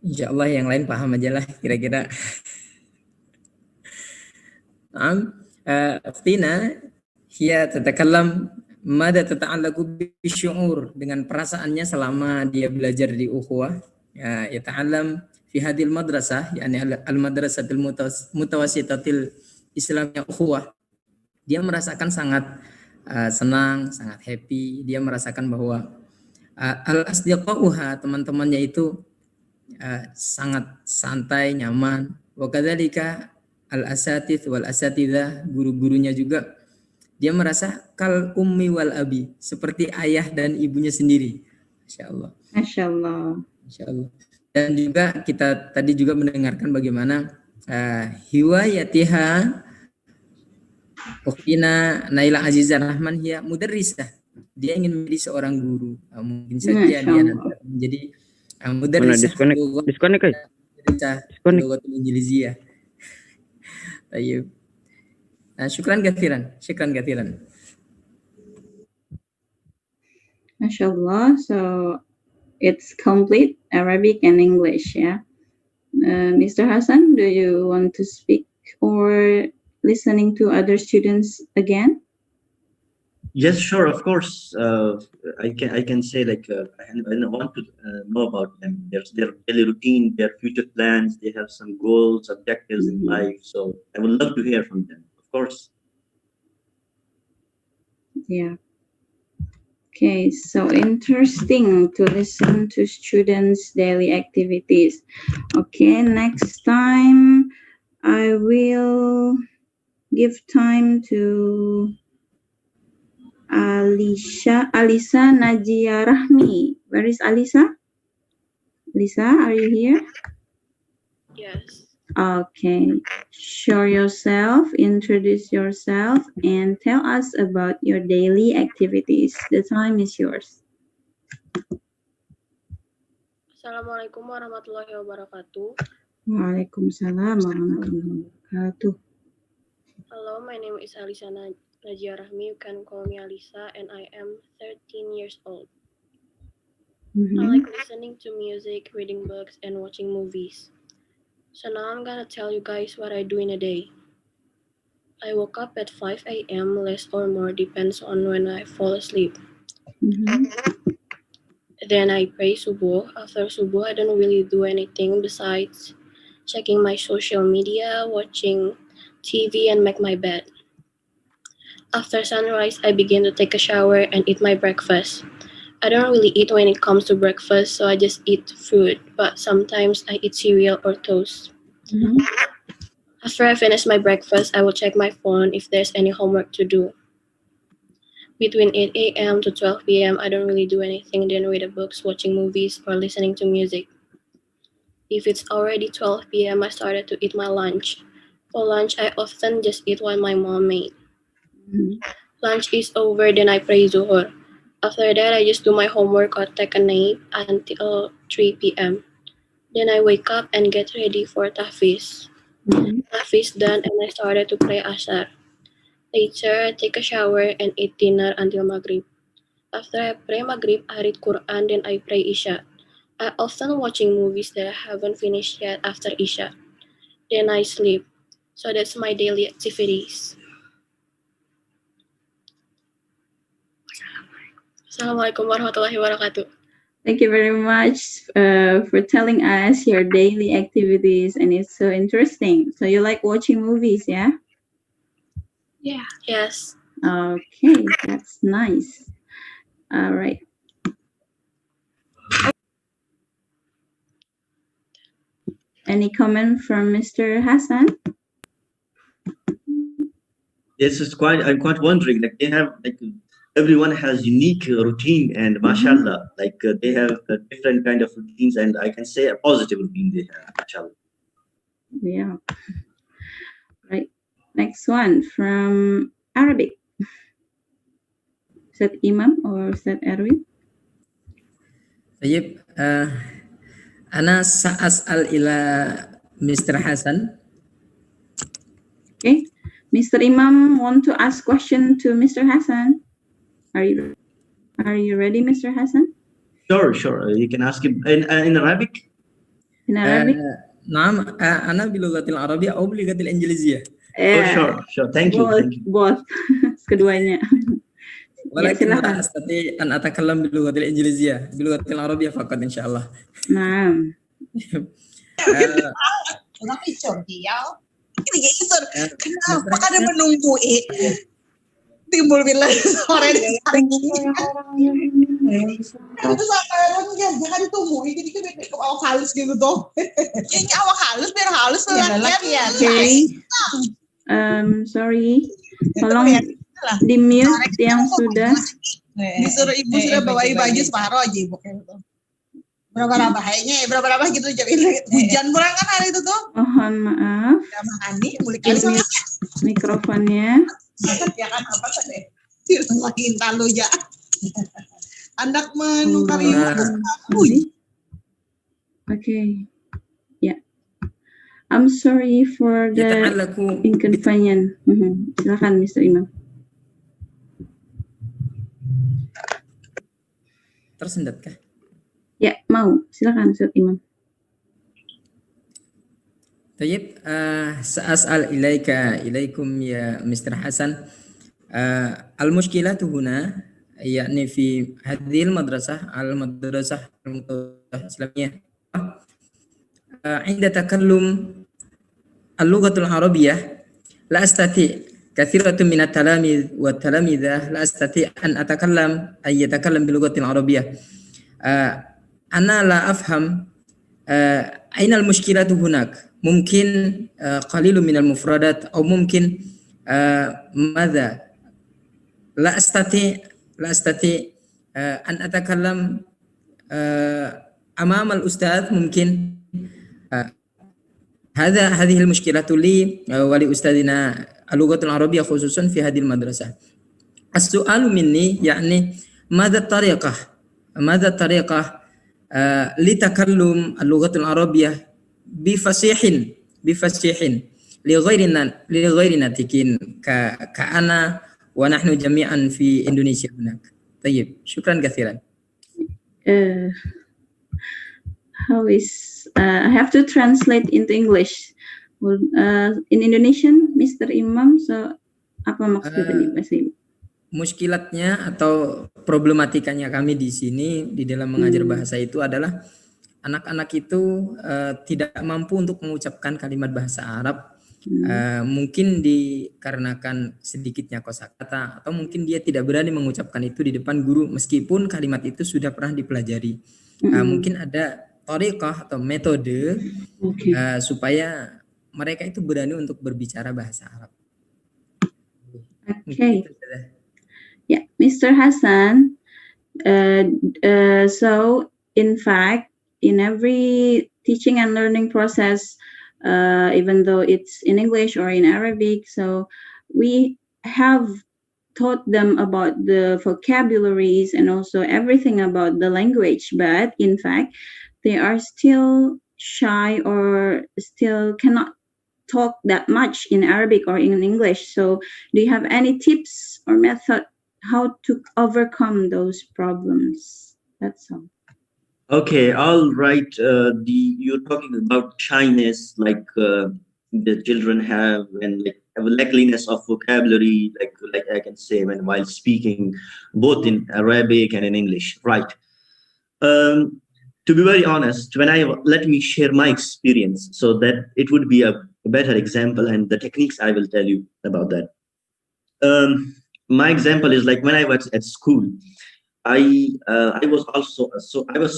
Insya Allah yang lain paham aja lah kira-kira. Tina dia tatakalam mada tata'allaqu bisyu'ur dengan perasaannya selama dia belajar di Ukhuwah. يتعلم في هذه المدرسة يعني المدرسة المتوسطة Islamiyah Ukhuwah. Dia merasakan sangat senang, sangat happy. Dia merasakan bahwa al-asdiqauha, teman-temannya itu sangat santai, nyaman. Wa kadzalika al-asatidz wal asatidzah, guru-gurunya juga dia merasa kal ummi wal abi, seperti ayah dan ibunya sendiri. Masyaallah. Masyaallah. Masyaallah. Dan juga kita tadi juga mendengarkan bagaimana hiwayatiha Ukhtina Naila Azizah Rahman dia mudarrisah. Dia ingin menjadi seorang guru. Mungkin saja dia nanti akan menjadi mudarrisah lughatul Injiliziyah. Tayyib. Syukran kathiran. Mashallah. So it's complete Arabic and English, yeah. Mr. Hassan, do you want to speak or listening to other students again? Yes, sure, of course. I can say like I want to know about them. Their daily routine, their future plans. They have some goals, objectives in life. So I would love to hear from them, of course. Yeah. Okay, so interesting to listen to students' daily activities. Okay, next time I will give time to Alisa Najia Rahmi. Where is Alisa? Lisa, are you here? Yes. Okay. Show yourself, introduce yourself, and tell us about your daily activities. The time is yours. Assalamualaikum warahmatullahi wabarakatuh. Waalaikumsalam warahmatullahi wabarakatuh. Hello, my name is Alisa Najia Rahmi. You can call me Alisa, and I am 13 years old. I like listening to music, reading books, and watching movies. So now I'm gonna tell you guys what I do in a day. I woke up at 5 a.m. less or more depends on when I fall asleep. Then I pray subuh. After subuh, I don't really do anything besides checking my social media, watching TV, and make my bed. After sunrise, I begin to take a shower and eat my breakfast. I don't really eat when it comes to breakfast, so I just eat food, but sometimes I eat cereal or toast. After I finish my breakfast, I will check my phone if there's any homework to do. Between 8 a.m. to 12 p.m., I don't really do anything, then read books, watching movies, or listening to music. If it's already 12 p.m., I started to eat my lunch. For lunch, I often just eat what my mom made. Lunch is over, then I pray zuhur. After that, I just do my homework or take a nap until 3 p.m. Then I wake up and get ready for tahfiz. Tahfiz done and I started to pray ashar. Later, I take a shower and eat dinner until maghrib. After I pray maghrib, I read Quran, then I pray isha. I often watching movies that I haven't finished yet after isha. Then I sleep. So that's my daily activities. Assalamualaikum warahmatullahi wabarakatuh. Thank you very much for telling us your daily activities, and it's so interesting. So you like watching movies, yeah? Yeah. Yes. Okay, that's nice. All right. Any comment from Mr. Hassan? Yes, I'm quite wondering. Like they have everyone has unique routine, and mashallah, they have different kind of routines, and I can say a positive routine they have, mashallah. Yeah. Right. Next one from Arabic. Is that Imam or is that Erwin? Tayyib, Ana sa'as'al ila Mr. Hassan. Okay. Mr. Imam want to ask question to Mr. Hassan. Are you ready, Mr. Hassan? Sure. You can ask him in Arabic. In Arabic? نعم أنا بلغة العربية أو بلغة الإنجليزية. Oh, sure. Thank you. Both. Keduanya. ولكن لا silakan. أستطيع أن أتكلم باللغة الإنجليزية باللغة العربية فقط إن شاء الله. نعم. Kenapa ada menunggu timbul bila sore di samping itu sampai orangnya jangan ditunggu jadi kan awak halus gitu tuh ini awak halus biar halus ya. Okay. Sorry, tolong di mute yang sudah. Disuruh ibu sudah bawain baju separuh aja ibu kayak gitu. Berapa bahayanya berapa gitu jadi hujan pulang kan hari itu tuh. Mohon maaf. Ani mulai kali mikrofonnya. Ya kan apa tadi? Lagi talu ya. Anak menukar ibu. Okay. Yeah. I'm sorry for the inconvenience. Silakan Mr. Imam. Tersendat kah? Ya, mau. Silakan Ustaz Imam. طيب سأسأل إليكم يا مستر حسن المشكلة هنا يعني في هذه المدرسة الإسلامية عند تكلم اللغة العربية لا أستطيع كثيرة من التلاميذ والتلاميذة لا أستطيع أن يتكلم باللغة العربية أنا لا أفهم أين المشكلة هناك ممكن قليل من المفردات أو ممكن ماذا لا أستطيع أن أتكلم أمام الأستاذ ممكن هذه المشكلة لي ولأستاذنا اللغة العربية خصوصا في هذه المدرسة. السؤال مني يعني ماذا الطريقة لتكلم اللغة العربية بفصيح لغير ناطقين كأنا ونحن جميعا في إندونيسيا هناك. طيب شكرا كثيرا. How is I have to translate into English. In Indonesian, Mr. Imam. So apa maksudnya tadi bahasa Ibu? Muskilatnya atau problematikanya kami di sini di dalam mengajar bahasa itu adalah anak-anak itu tidak mampu untuk mengucapkan kalimat bahasa Arab. Mungkin dikarenakan sedikitnya kosakata atau mungkin dia tidak berani mengucapkan itu di depan guru meskipun kalimat itu sudah pernah dipelajari. Mungkin ada thariqah atau metode supaya mereka itu berani untuk berbicara bahasa Arab. Okay. Yeah, Mr. Hassan. So in fact, in every teaching and learning process, even though it's in English or in Arabic, so we have taught them about the vocabularies and also everything about the language, but in fact, they are still shy or still cannot talk that much in Arabic or in English. So do you have any tips or method how to overcome those problems? That's all. Okay, all right. You're talking about shyness, like the children have, and like lackliness of vocabulary, like I can say when while speaking, both in Arabic and in English, right? To be very honest, let me share my experience so that it would be a better example and the techniques I will tell you about that. My example is like when I was at school. I was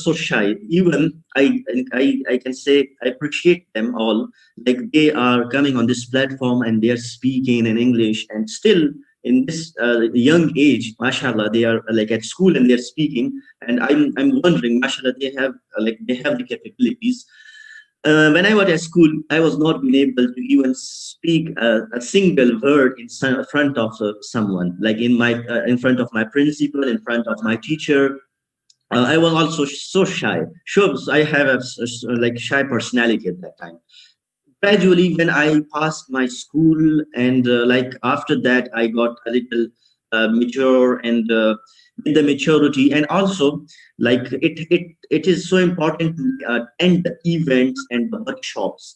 so shy. Even I can say I appreciate them all. Like they are coming on this platform and they are speaking in English, and still in this young age, mashallah, they are like at school and they're speaking. And I'm wondering, mashallah, they have the capabilities. When I was at school, I was not being able to even speak a single word in front of someone, like in front of my principal, in front of my teacher. I was also so shy. Sure, I have a shy personality at that time. Gradually, when I passed my school, and after that, I got a little mature and. With the maturity, and also like it is so important to attend the events and the workshops.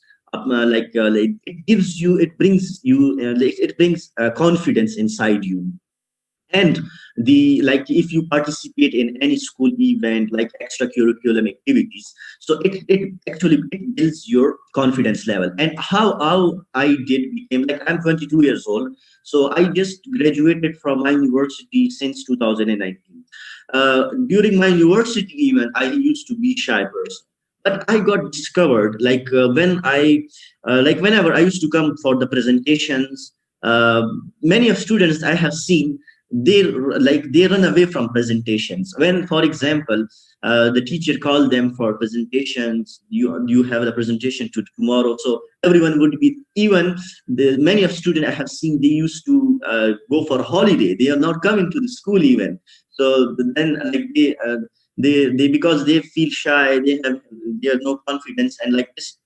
It brings confidence inside you. And the like if you participate in any school event like extracurricular activities, so it actually it builds your confidence level. And how I did became like, I'm 22 years old, so I just graduated from my university since 2019. During my university event, I used to be shy person, but I got discovered like when I like whenever I used to come for the presentations, many of students I have seen, they run away from presentations. When, for example, the teacher called them for presentations, you have the presentation to tomorrow, so everyone would be, even the many of students I have seen, they used to go for holiday, they are not coming to the school event. So then like they because they feel shy, they have no confidence, and like this,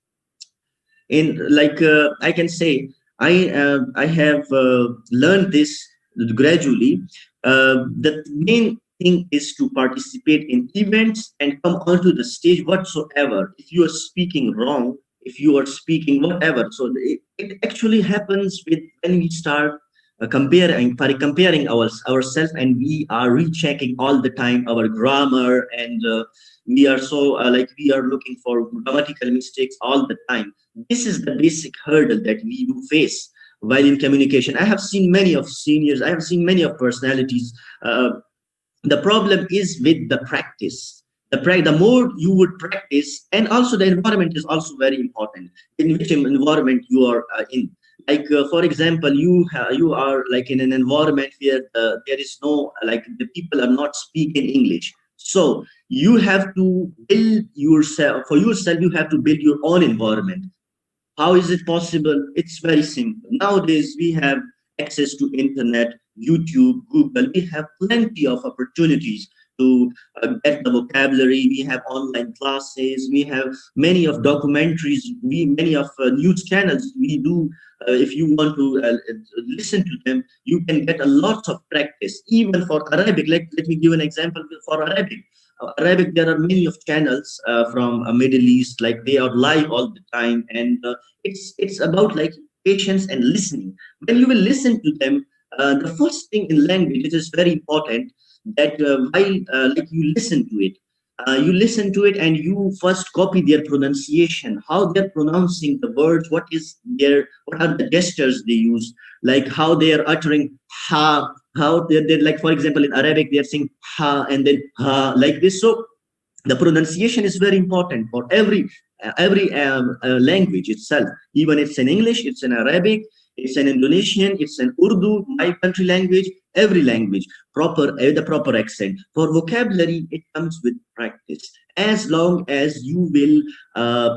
in like I can say, I have learned this gradually. The main thing is to participate in events and come onto the stage whatsoever. If you are speaking wrong, if you are speaking whatever, so it actually happens with when we start comparing ourselves, and we are rechecking all the time our grammar, and we are so like we are looking for grammatical mistakes all the time. This is the basic hurdle that we do face while in communication. I have seen many of seniors, I have seen many of personalities. The problem is with the practice. The more you would practice, and also the environment is also very important, in which environment you are in. Like for example, you are like in an environment where there is no, like the people are not speaking English, so you have to build yourself, for yourself you have to build your own environment. How is it possible? It's very simple. Nowadays, we have access to internet, YouTube, Google. We have plenty of opportunities to get the vocabulary. We have online classes. We have many of documentaries. Many of news channels. We do. If you want to listen to them, you can get a lot of practice. Even for Arabic, like let me give an example for Arabic. Arabic, there are many of channels from Middle East, like they are live all the time, and it's about like patience and listening. When you will listen to them, the first thing in language, it is very important that while like you listen to it and you first copy their pronunciation, how they're pronouncing the words, what are the gestures they use, like how they are uttering ha, how they're like, for example, in Arabic, they're saying ha and then ha, like this. So the pronunciation is very important for every language itself. Even it's in English, it's in Arabic, it's an Indonesian, it's an Urdu, my country language, every language, the proper accent. For vocabulary, it comes with practice. As long as you will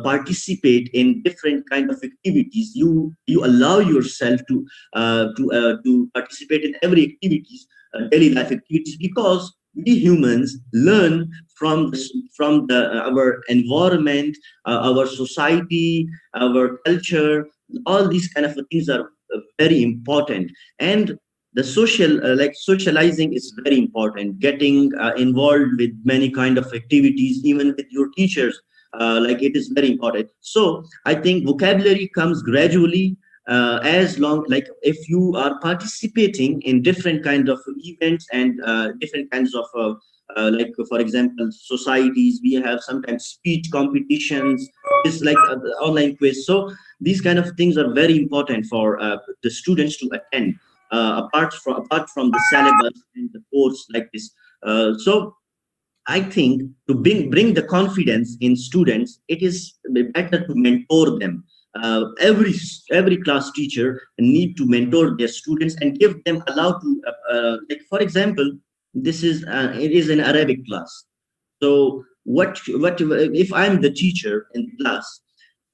participate in different kind of activities, you allow yourself to participate in every activities, daily life activities, because we humans learn from our environment, our society, our culture. All these kind of things are very important, and the socializing is very important. Getting involved with many kind of activities, even with your teachers, like it is very important. So I think vocabulary comes gradually, as long like if you are participating in different kind of events and different kinds of like for example societies, we have sometimes speech competitions, it's like the online quiz. So these kind of things are very important for the students to attend, apart from the syllabus and the course like this. So I think to bring the confidence in students, it is better to mentor them. Every class teacher need to mentor their students and give them allow to like for example, it is an Arabic class. So what if I'm the teacher in the class?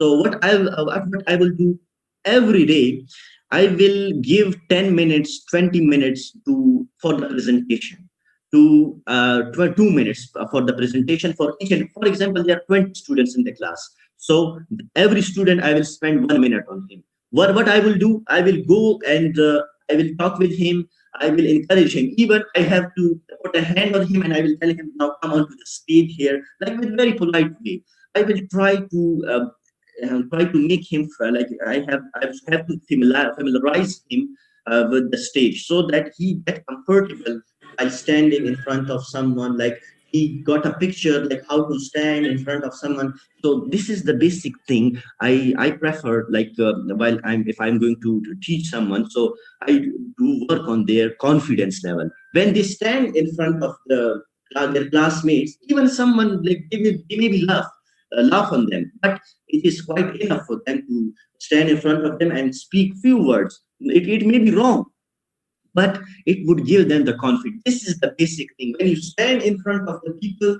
So what I will do every day, I will give 10 minutes, 20 minutes for the presentation, to 2 minutes for the presentation for each. And for example, there are 20 students in the class. So every student, I will spend 1 minute on him. What I will do, I will go and I will talk with him. I will encourage him. Even I have to put a hand on him and I will tell him, now come onto the stage here, like with very polite way. I will try to make him like I have to familiarize him with the stage, so that he get comfortable while standing in front of someone. Like he got a picture like how to stand in front of someone. So this is the basic thing I prefer, like while if I'm going to teach someone, so I do work on their confidence level when they stand in front of their classmates. Even someone like they maybe laugh on them, but it is quite enough for them to stand in front of them and speak few words. It may be wrong, but it would give them the confidence. This is the basic thing. When you stand in front of the people,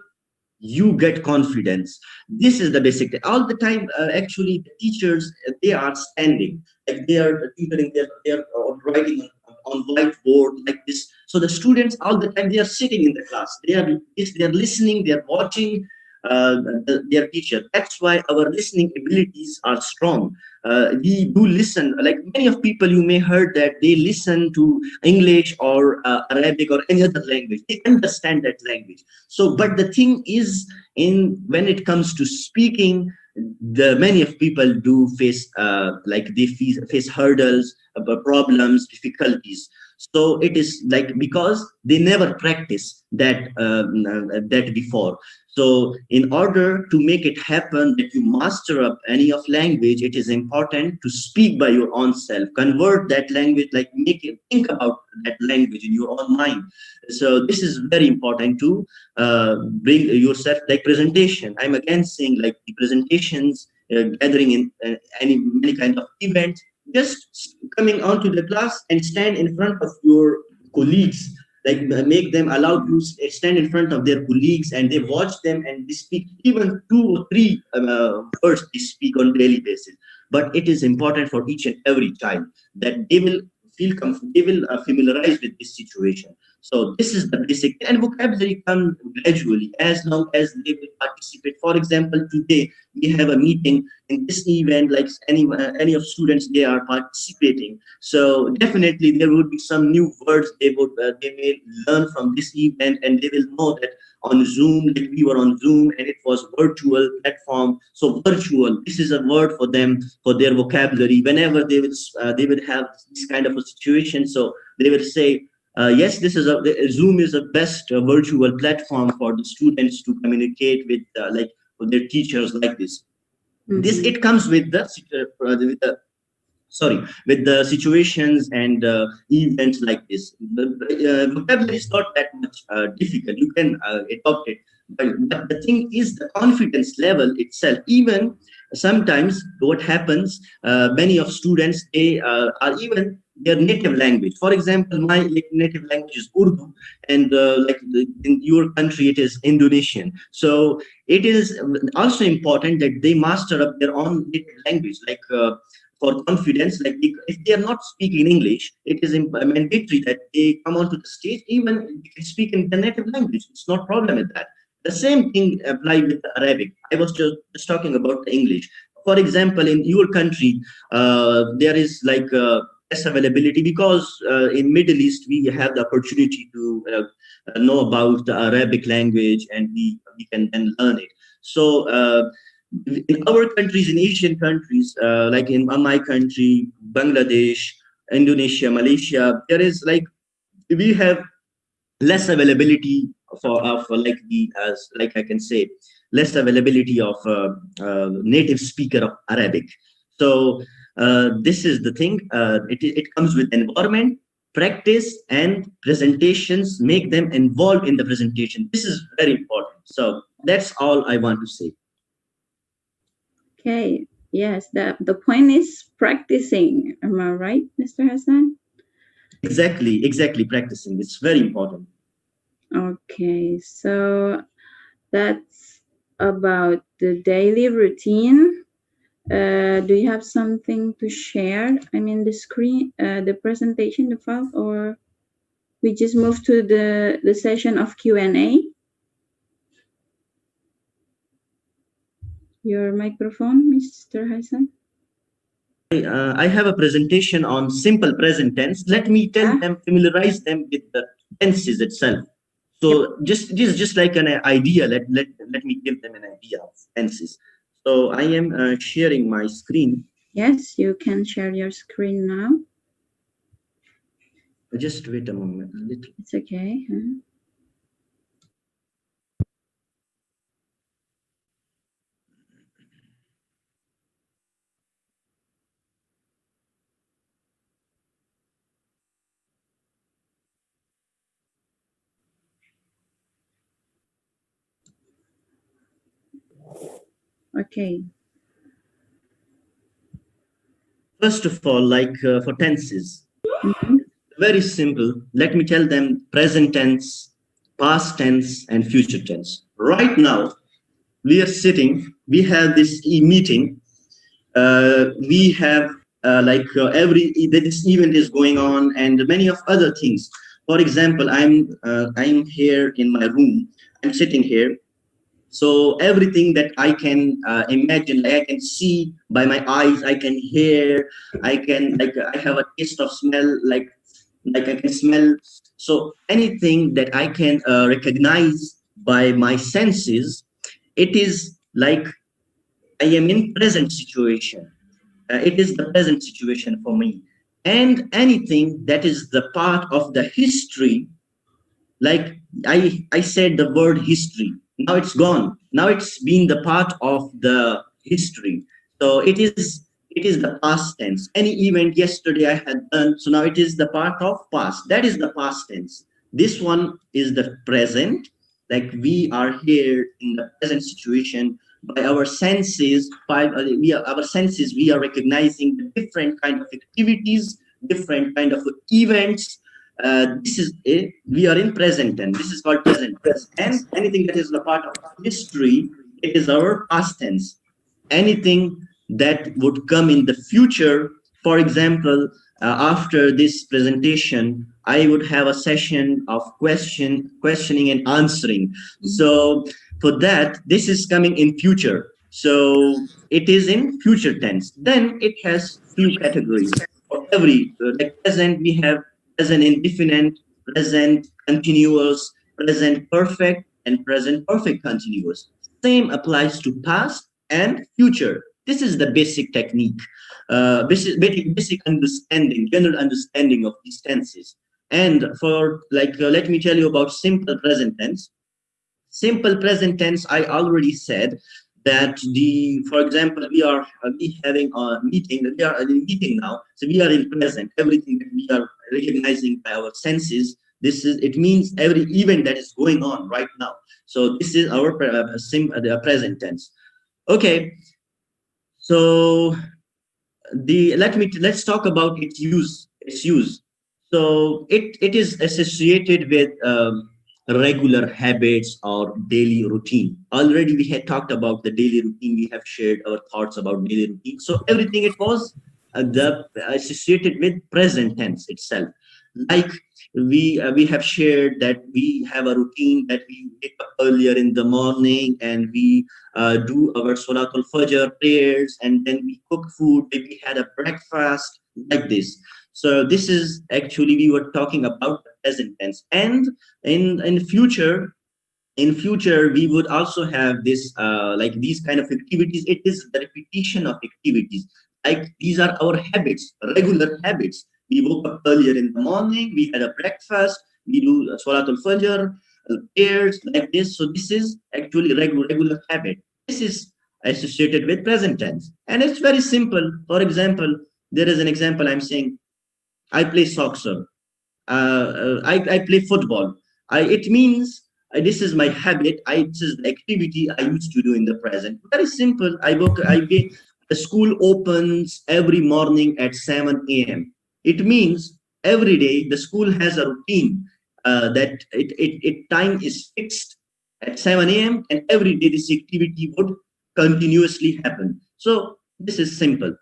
you get confidence. This is the basic thing. All the time, actually, the teachers, they are standing, like they are tutoring, they are writing on whiteboard like this. So the students, all the time, they are sitting in the class. They are listening, they are watching their teacher. That's why our listening abilities are strong. We do listen. Like many of people, you may heard that they listen to English or Arabic or any other language. They understand that language. So, but the thing is, when it comes to speaking, the many of people do face like they face hurdles, problems, difficulties. So it is like because they never practice that before. So in order to make it happen that you master up any of language, it is important to speak by your own self, convert that language, like make it think about that language in your own mind. So this is very important to bring yourself, like presentation. I'm again saying like the presentations, gathering in many kind of event, just coming onto the class and stand in front of your colleagues, like make them allow to stand in front of their colleagues and they watch them and they speak even 2 or 3 words they speak on daily basis. But it is important for each and every child that they will feel comfortable, they will familiarize with this situation. So this is the basic, and vocabulary comes gradually as long as they will participate. For example, today we have a meeting in this event, like any of students, they are participating. So definitely there would be some new words they may learn from this event, and they will know that on Zoom, like we were on Zoom and it was virtual platform. So virtual, this is a word for them, for their vocabulary. Whenever they would have this kind of a situation, so they will say, yes, Zoom is the best virtual platform for the students to communicate with with their teachers like this. This it comes with with the situations and events like this. The vocabulary is not that much difficult. You can adopt it. But the thing is the confidence level itself. Even sometimes what happens, many of students, they are even their native language. For example, my native language is Urdu, and in your country it is Indonesian. So it is also important that they master up their own native language, for confidence. Like if they are not speaking English, it is mandatory that they come onto the stage, even they can speak in the native language. It's not problem with that. The same thing apply with the Arabic. I was just talking about the English. For example, in your country, there is less availability because in Middle East we have the opportunity to know about the Arabic language, and we can then learn it. So in our countries, in Asian countries, like in my country, Bangladesh, Indonesia, Malaysia, there is we have less availability I can say, less availability of native speaker of Arabic. So this is the thing. It comes with environment, practice, and presentations. Make them involved in the presentation. This is very important. So that's all I want to say. Okay. Yes, the point is practicing. Am I right, Mr. Hassan? Exactly. Practicing. It's very important. Okay, so that's about the daily routine. Do you have something to share? I mean, the screen, the presentation, the file, or we just move to the session of Q&A? Your microphone, Mr. Hassan. I have a presentation on simple present tense. Let me tell them, familiarize them with the tenses itself. So just like an idea, let me give them an idea of tenses. So I am sharing my screen. Yes, you can share your screen now. Just wait a moment. A little. It's okay. Okay. First of all, like for tenses, very simple. Let me tell them present tense, past tense, and future tense. Right now, we are sitting, we have this meeting, we have this event is going on, and many of other things. For example, I'm here in my room, I'm sitting here. So everything that I can imagine, like I can see by my eyes, I can hear, I can I have a taste of smell, like I can smell. So anything that I can recognize by my senses, it is like I am in present situation. It is the present situation for me. And anything that is the part of the history, like I said the word history, now it's gone. Now it's been the part of the history. So it is the past tense. Any event yesterday I had done, so now it is the part of past. That is the past tense. This one is the present, like we are here in the present situation. By our senses, we are recognizing the different kind of activities, different kind of events. This is it. We are in present tense. This is called present tense. And anything that is a part of history, it is our past tense. Anything that would come in the future, for example, after this presentation, I would have a session of questioning and answering. So for that, this is coming in future. So it is in future tense. Then it has few categories. For every like present, we have present indefinite, present continuous, present perfect, and present perfect continuous. Same applies to past and future. This is the basic technique, basic understanding, general understanding of these tenses. And for let me tell you about simple present tense. Simple present tense, I already said that for example, we having a meeting, we are in a meeting now, so we are in present, everything that we are recognizing by our senses, it means every event that is going on right now. So this is our present tense. Okay, so let's talk about its use. So it is associated with regular habits or daily routine. Already we had talked about the daily routine. We have shared our thoughts about daily routine. So everything it was associated with present tense itself. Like we have shared that we have a routine that we wake up earlier in the morning and we do our Salatul Fajr prayers, and then we cook food, maybe had a breakfast, like this. So this is actually, we were talking about the present tense. And in future, we would also have this like these kind of activities. It is the repetition of activities. Like these are our habits, regular habits. We woke up earlier in the morning, we had a breakfast, we do Salatul Fajr, prayers, like this. So this is actually regular habit. This is associated with present tense. And it's very simple. For example, there is an example I'm saying, I play soccer. I play football. It means this is my habit. This is the activity I used to do in the present. Very simple. The school opens every morning at 7 a.m. It means every day the school has a routine that time is fixed at 7 a.m. and every day this activity would continuously happen. So this is simple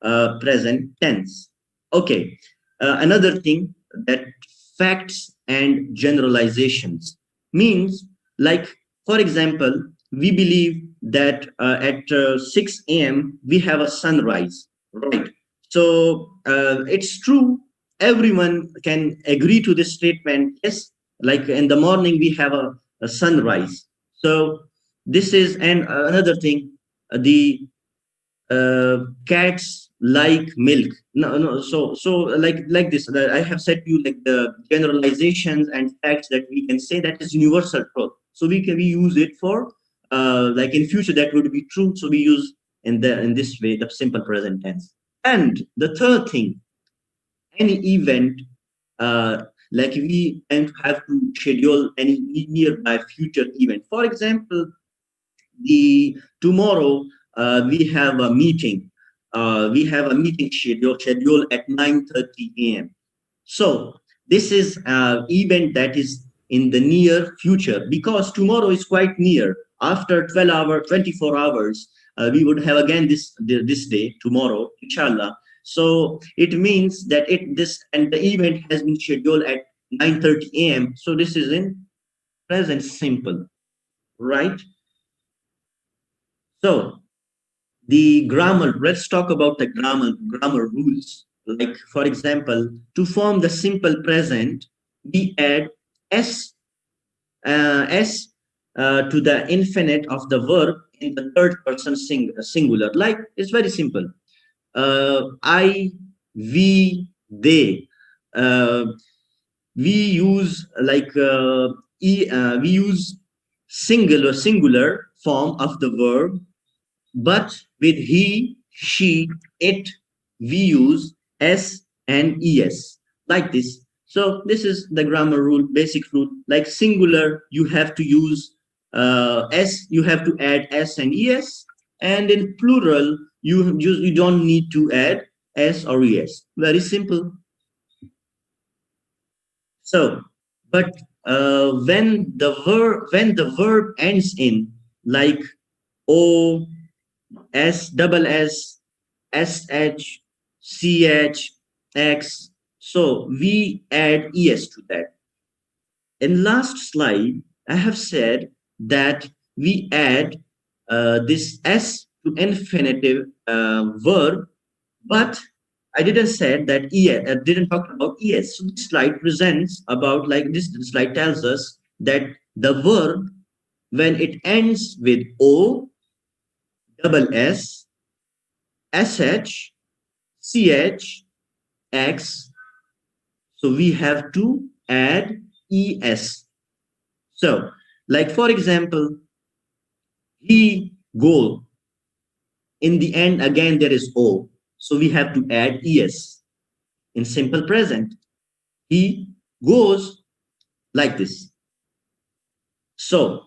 present tense. Okay. Another thing, that facts and generalizations means, like, for example, we believe that at 6 a.m. we have a sunrise, right? So it's true. Everyone can agree to this statement. Yes, like in the morning we have a sunrise. So this is, and another thing, the cats like milk. No. So like this. I have said to you like the generalizations and facts that we can say that is universal truth. So we use it for like in future that would be true. So we use in this way the simple present tense. And the third thing, any event like we have to schedule any nearby future event. For example, tomorrow we have a meeting. We have a meeting schedule at 9:30 a.m. So this is an event that is in the near future, because tomorrow is quite near. After 24 hours, we would have again this day, tomorrow, inshallah. So it means that the event has been scheduled at 9:30 a.m. So this is in present simple, right? So the grammar, let's talk about the grammar rules. Like, for example, to form the simple present, we add s to the infinite of the verb in the third person singular. Like, it's very simple. I, we, they. We use we use singular form of the verb, but with he, she, it, we use s and es, like this. So this is the grammar rule, basic rule. Like singular, you have to use s, you have to add s and es, and in plural, you don't need to add s or es. Very simple. So, but when the verb ends in like o, s, double s, sh, ch, x, so we add es to that. In last slide, I have said that we add this s to infinitive verb, but I didn't say that didn't talk about es. So this slide presents about like this slide tells us that the verb, when it ends with o, double s, sh, ch, x, so we have to add es. So, like for example, he go. In the end, again there is o, so we have to add es. In simple present, he goes, like this. So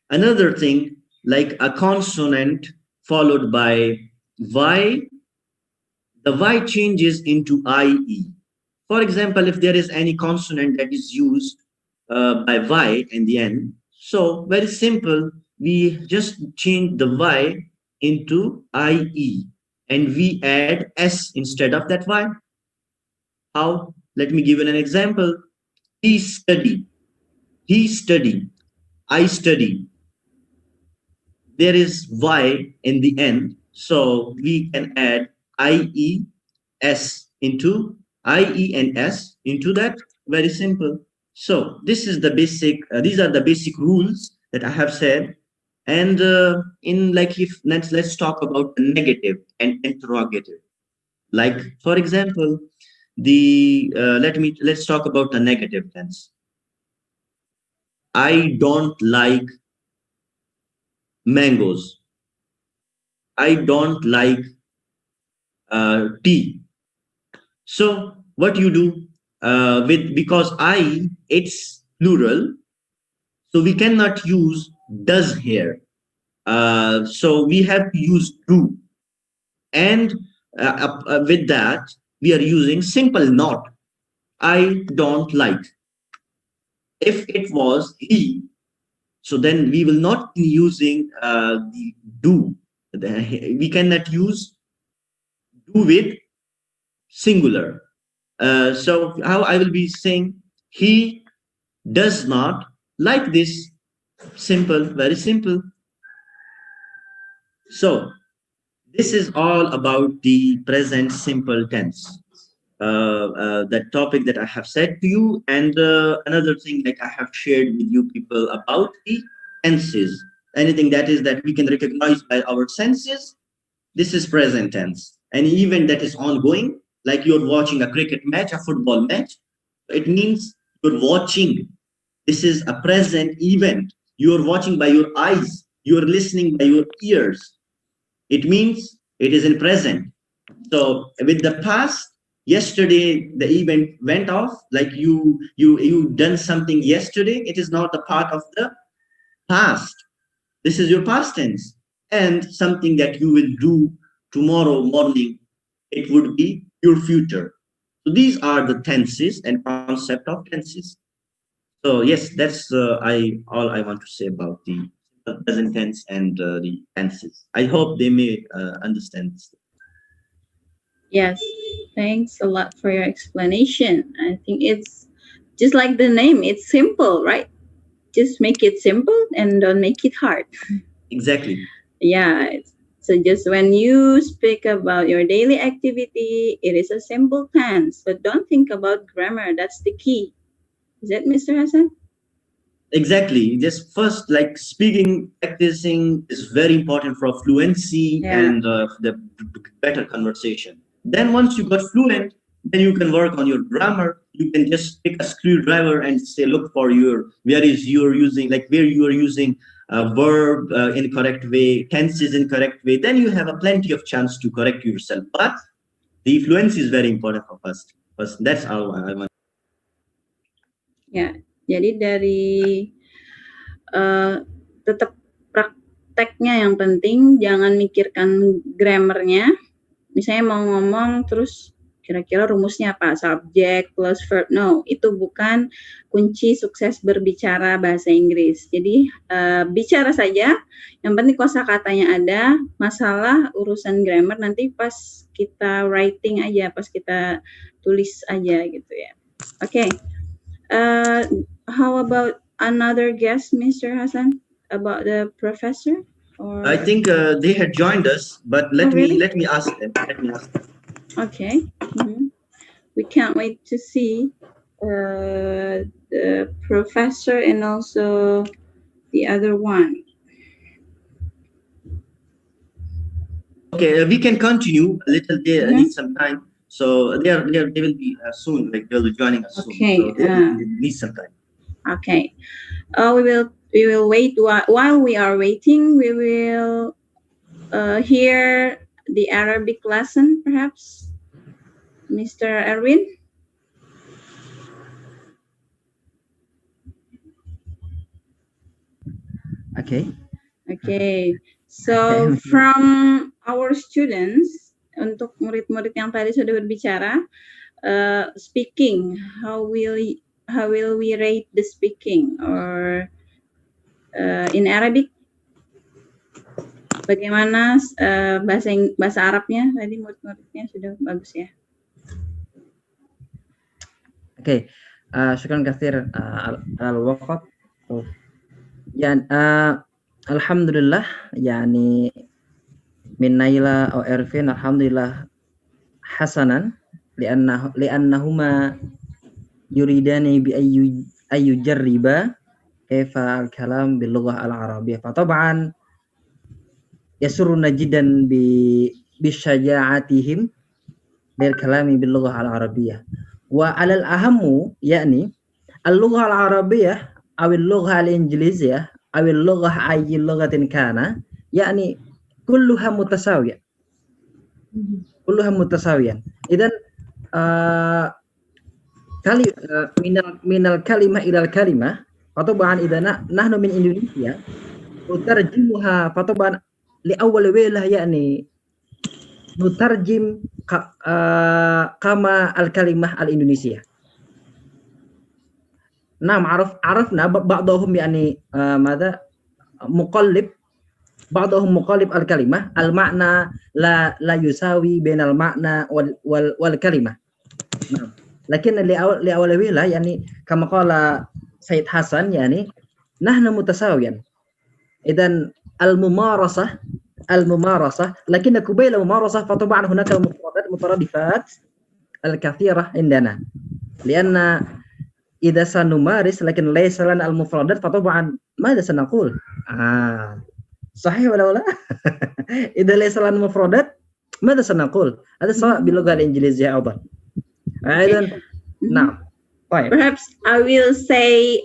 another thing, like a consonant followed by y, the y changes into ie. For example, if there is any consonant that is used by y in the end, so very simple, we just change the y into ie and we add s instead of that y. How? Let me give you an example. He study, I study. There is y in the end, so we can add ie s into ie and s into that. Very simple. So this is the basic. These are the basic rules that I have said. And in like if let's talk about the negative and interrogative. Like for example, let's talk about the negative tense. I don't like mangoes. I don't like tea. So what you do because it's plural, so we cannot use does here. So we have to use do, and with that we are using simple not. I don't like. If it was he, so then we will not be using the do. We cannot use do with singular. So how I will be saying, he does not like this. Simple, very simple. So this is all about the present simple tense. That topic that I have said to you, and another thing that I have shared with you people about the tenses. Anything that is that we can recognize by our senses, this is present tense. an event that is ongoing, like you're watching a cricket match, a football match. It means you're watching. This is a present event. You're watching by your eyes. You're listening by your ears. It means it is in present. So with the past, yesterday the event went off, like you done something yesterday. It is not a part of the past. This is your past tense. And something that you will do tomorrow morning, it would be your future. So these are the tenses and concept of tenses. So yes, that's all I want to say about the present tense and the tenses. I hope they may understand this. Yes, thanks a lot for your explanation. I think it's just like the name, it's simple, right? Just make it simple and don't make it hard. Exactly. Yeah. So just when you speak about your daily activity, it is a simple tense, but don't think about grammar. That's the key. Is that Mr. Hassan? Exactly. Just first, like speaking, practicing is very important for fluency and the better conversation. Then once you got fluent, then you can work on your grammar. You can just pick a screwdriver and say, look for where you are using a verb in correct way, tenses in correct way. Then you have a plenty of chance to correct yourself. But the fluency is very important for first. That's all I want. Ya, jadi dari tetap prakteknya yang penting, jangan mikirkan grammarnya. Misalnya mau ngomong terus kira-kira rumusnya apa, subject plus verb. No, itu bukan kunci sukses berbicara bahasa Inggris. Jadi bicara saja, yang penting kosakatanya ada. Masalah urusan grammar nanti pas kita writing aja, pas kita tulis aja gitu ya. Oke. How about another guest, Mr. Hassan, about the professor? Or... I think they had joined us, but let me ask them. Okay. We can't wait to see the professor and also the other one. Okay, we can continue a little bit. I need some time. So they will be soon. Like they'll be joining us soon. Okay. So they need some time. Okay. We will wait. While we are waiting, we will hear the Arabic lesson, perhaps. Mr. Erwin. Okay. So from our students, untuk murid-murid yang tadi sudah berbicara, speaking, how will we rate the speaking, or in Arabic? Bagaimana bahasa Arabnya? Tadi murid-muridnya sudah bagus ya. Oke, syukran katsir al-waqt. Yani alhamdulillah, yani min Naila atau Ervin, alhamdulillah hasanan li'annahuma yuridani bi ayyu jarriba kaifa al-kalam bil lughah al-arabiyyah. Fatab'an yasurruna jiddan bi syaja'atihim bil kalami bil lughah al-arabiyyah. Wa 'alal ahammu yakni al-lughah al-arabiyyah aw al-lughah al-injiliziyah aw al-lughah ayyi lughatin kana yakni kulluha mutasawiyah. Kulluha mutasawiyan. Idan minal kalimah ilal kalimah fataban idana nahnu min Indonesia utarjimuha fataban li awwal wailah yakni nutarjim kama al-kalimah al-Indonesia. Naam, عرفنا بعضهم يعني ماذا مقلب بعضهم مقلب الكلمة المعنى لا يساوي بين المعنى والكلمة. نعم. لكن لأولوية يعني كما قال سيد حسن يعني نحن متساويا. إذن الممارسة لكن قبيل الممارسة فطبعا هناك المترادفات الكثيرة عندنا لأن إذا سنمارس لكن ليس لنا المفردات فطبعا ماذا سنقول؟ صحيح ولا لا؟ إذا ليس لنا المفردات ماذا سنقول؟ هذا سواء باللغة الإنجليزية أيضا. أيضا نعم. طيب. Perhaps I will say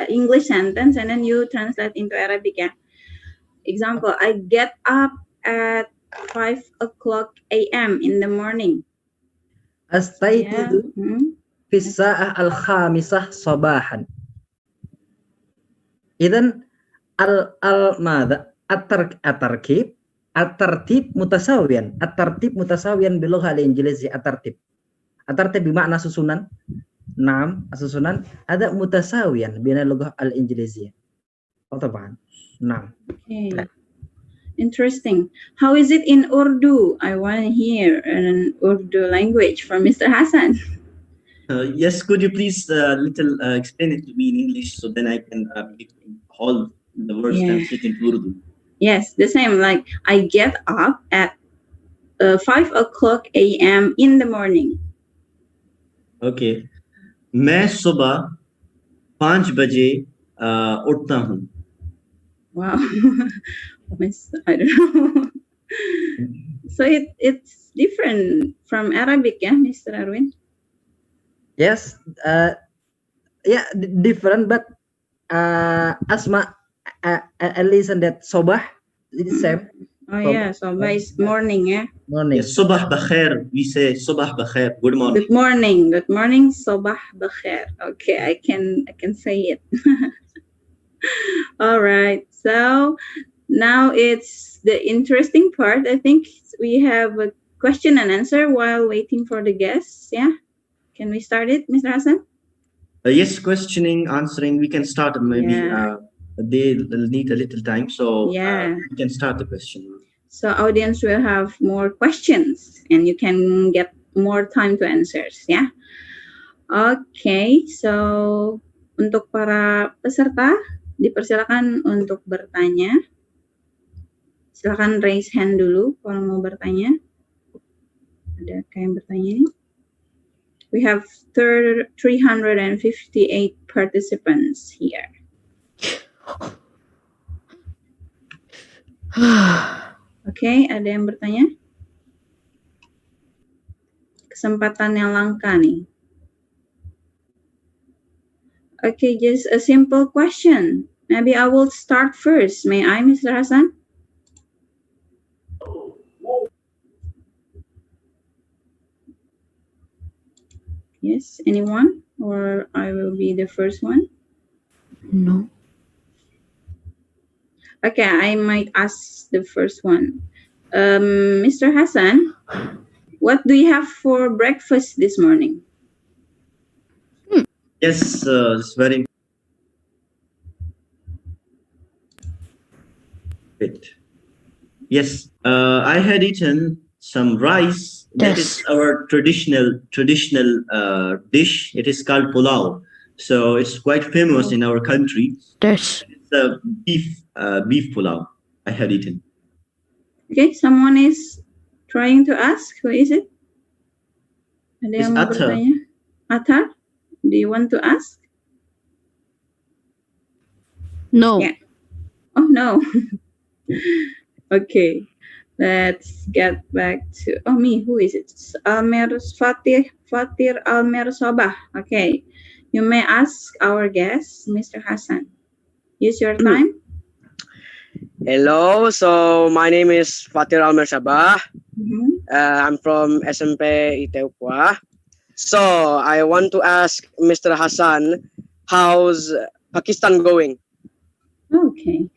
English sentence and then you translate into Arabic. Yeah. Example: I get up at 5 o'clock a.m. in the morning. أستيقظ في الساعة 5 صباحا. إذن ماذا؟ الترتيب متساويا. الترتيب متساويا باللغة الإنجليزية. الترتيب بمعنى susunan. نعم susunan هذا متساويا بين اللغة الإنجليزية. طبعا نعم. Okay. Interesting. How is it in Urdu? I want to hear an Urdu language from Mr. Hassan. Yes, could you please explain it to me in English so then I can all the words translate into Urdu? Yes, the same. Like I get up at 5 o'clock a.m. in the morning. Okay. मैं सुबह 5 बजे उठता हूँ. Wow. I don't know. So it's different from Arabic, yeah, Mr. Arwin? Yes, yeah, different, but Asma, I listen that sobah is the same. Oh yeah, sobah is morning, yeah. Morning. Yes, sobah bakhair. We say sobah bakhair. Good morning. Good morning. Good morning. Sobah bakhair. Okay, I can say it. All right. So now it's the interesting part. I think we have a question and answer while waiting for the guests. Yeah. Can we start it, Mr. Hassan? Yes, questioning, answering. We can start. Maybe they'll need a little time, so we can start the question. So audience will have more questions, and you can get more time to answers. Yeah. Okay. So untuk para peserta dipersilakan untuk bertanya. Silakan raise hand dulu kalau mau bertanya. Ada yang bertanya nih? We have 358 participants here. Okay, ada yang bertanya? Kesempatan yang langka nih. Okay, just a simple question. Maybe I will start first. May I, Mr. Hassan? Yes, anyone? Or I will be the first one? No. Okay, I might ask the first one. Mr. Hassan, what do you have for breakfast this morning? Yes, it's very good. Yes, I had eaten some rice. That is our traditional dish. It is called pulao. So it's quite famous in our country. Yes. It's a beef pulao I had eaten. Okay, someone is trying to ask. Who is it? Ada yang mau Athar. bertanya? Athar, do you want to ask? No. Yeah. Oh no. Okay. Let's get back to me. Who is it? Fatir Almer Sobah. Okay. You may ask our guest, Mr. Hassan. Use your time. Hello, so my name is Fatir Almer Sabah. I'm from SMP Ukhuwah. So I want to ask Mr. Hassan, how's Pakistan going? Okay.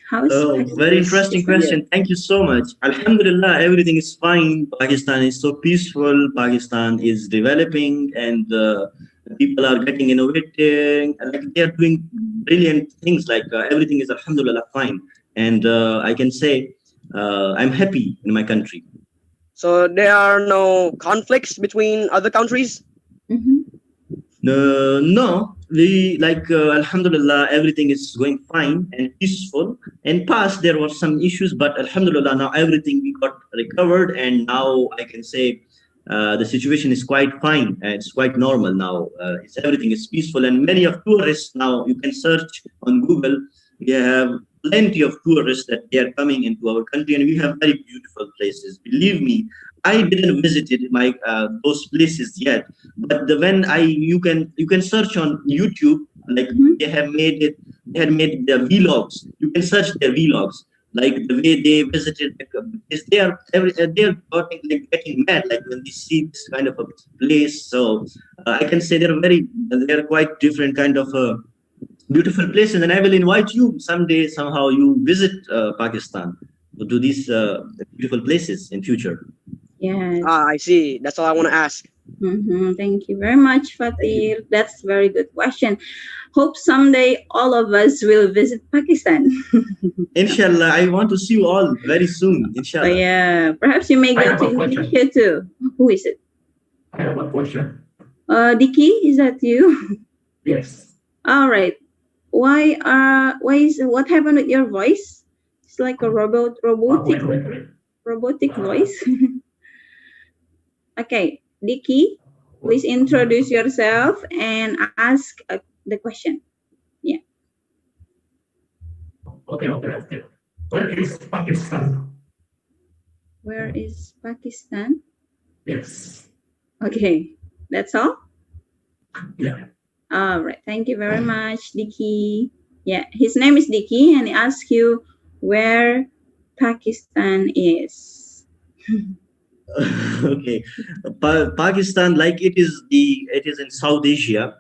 Very interesting question. Thank you so much. Alhamdulillah, everything is fine. Pakistan is so peaceful. Pakistan is developing, and people are getting innovating. Like they are doing brilliant things. Like everything is alhamdulillah fine, and I can say I'm happy in my country. So there are no conflicts between other countries? No, we alhamdulillah, everything is going fine and peaceful. In past there were some issues, but alhamdulillah now everything we got recovered, and now I can say the situation is quite fine and it's quite normal now. Everything is peaceful, and many of tourists now, you can search on Google, we have plenty of tourists that they are coming into our country, and we have very beautiful places. Believe me, I didn't visit my those places yet, but you can search on YouTube, like they have made it. They had made their vlogs. You can search their vlogs, like the way they visited. Because they are getting mad like when they see this kind of a place. So I can say they're quite different kind of beautiful places, and I will invite you someday. Somehow you visit Pakistan to these beautiful places in future. Yes. I see. That's all I want to ask. Thank you very much, Fatir. That's a very good question. Hope someday all of us will visit Pakistan. Inshallah, I want to see you all very soon. Inshallah. Yeah, perhaps you may go to Indonesia too. Who is it? I have a question. Dicky, is that you? Yes. All right. What happened with your voice? It's like a robotic voice. Okay, Dicky, please introduce yourself and ask the question. Yeah. Okay. Where is Pakistan? Where is Pakistan? Yes. Okay, that's all? Yeah. All right, thank you very much, Dicky. Yeah, his name is Dicky, and he asks you where Pakistan is. Okay, Pakistan, like it is in South Asia.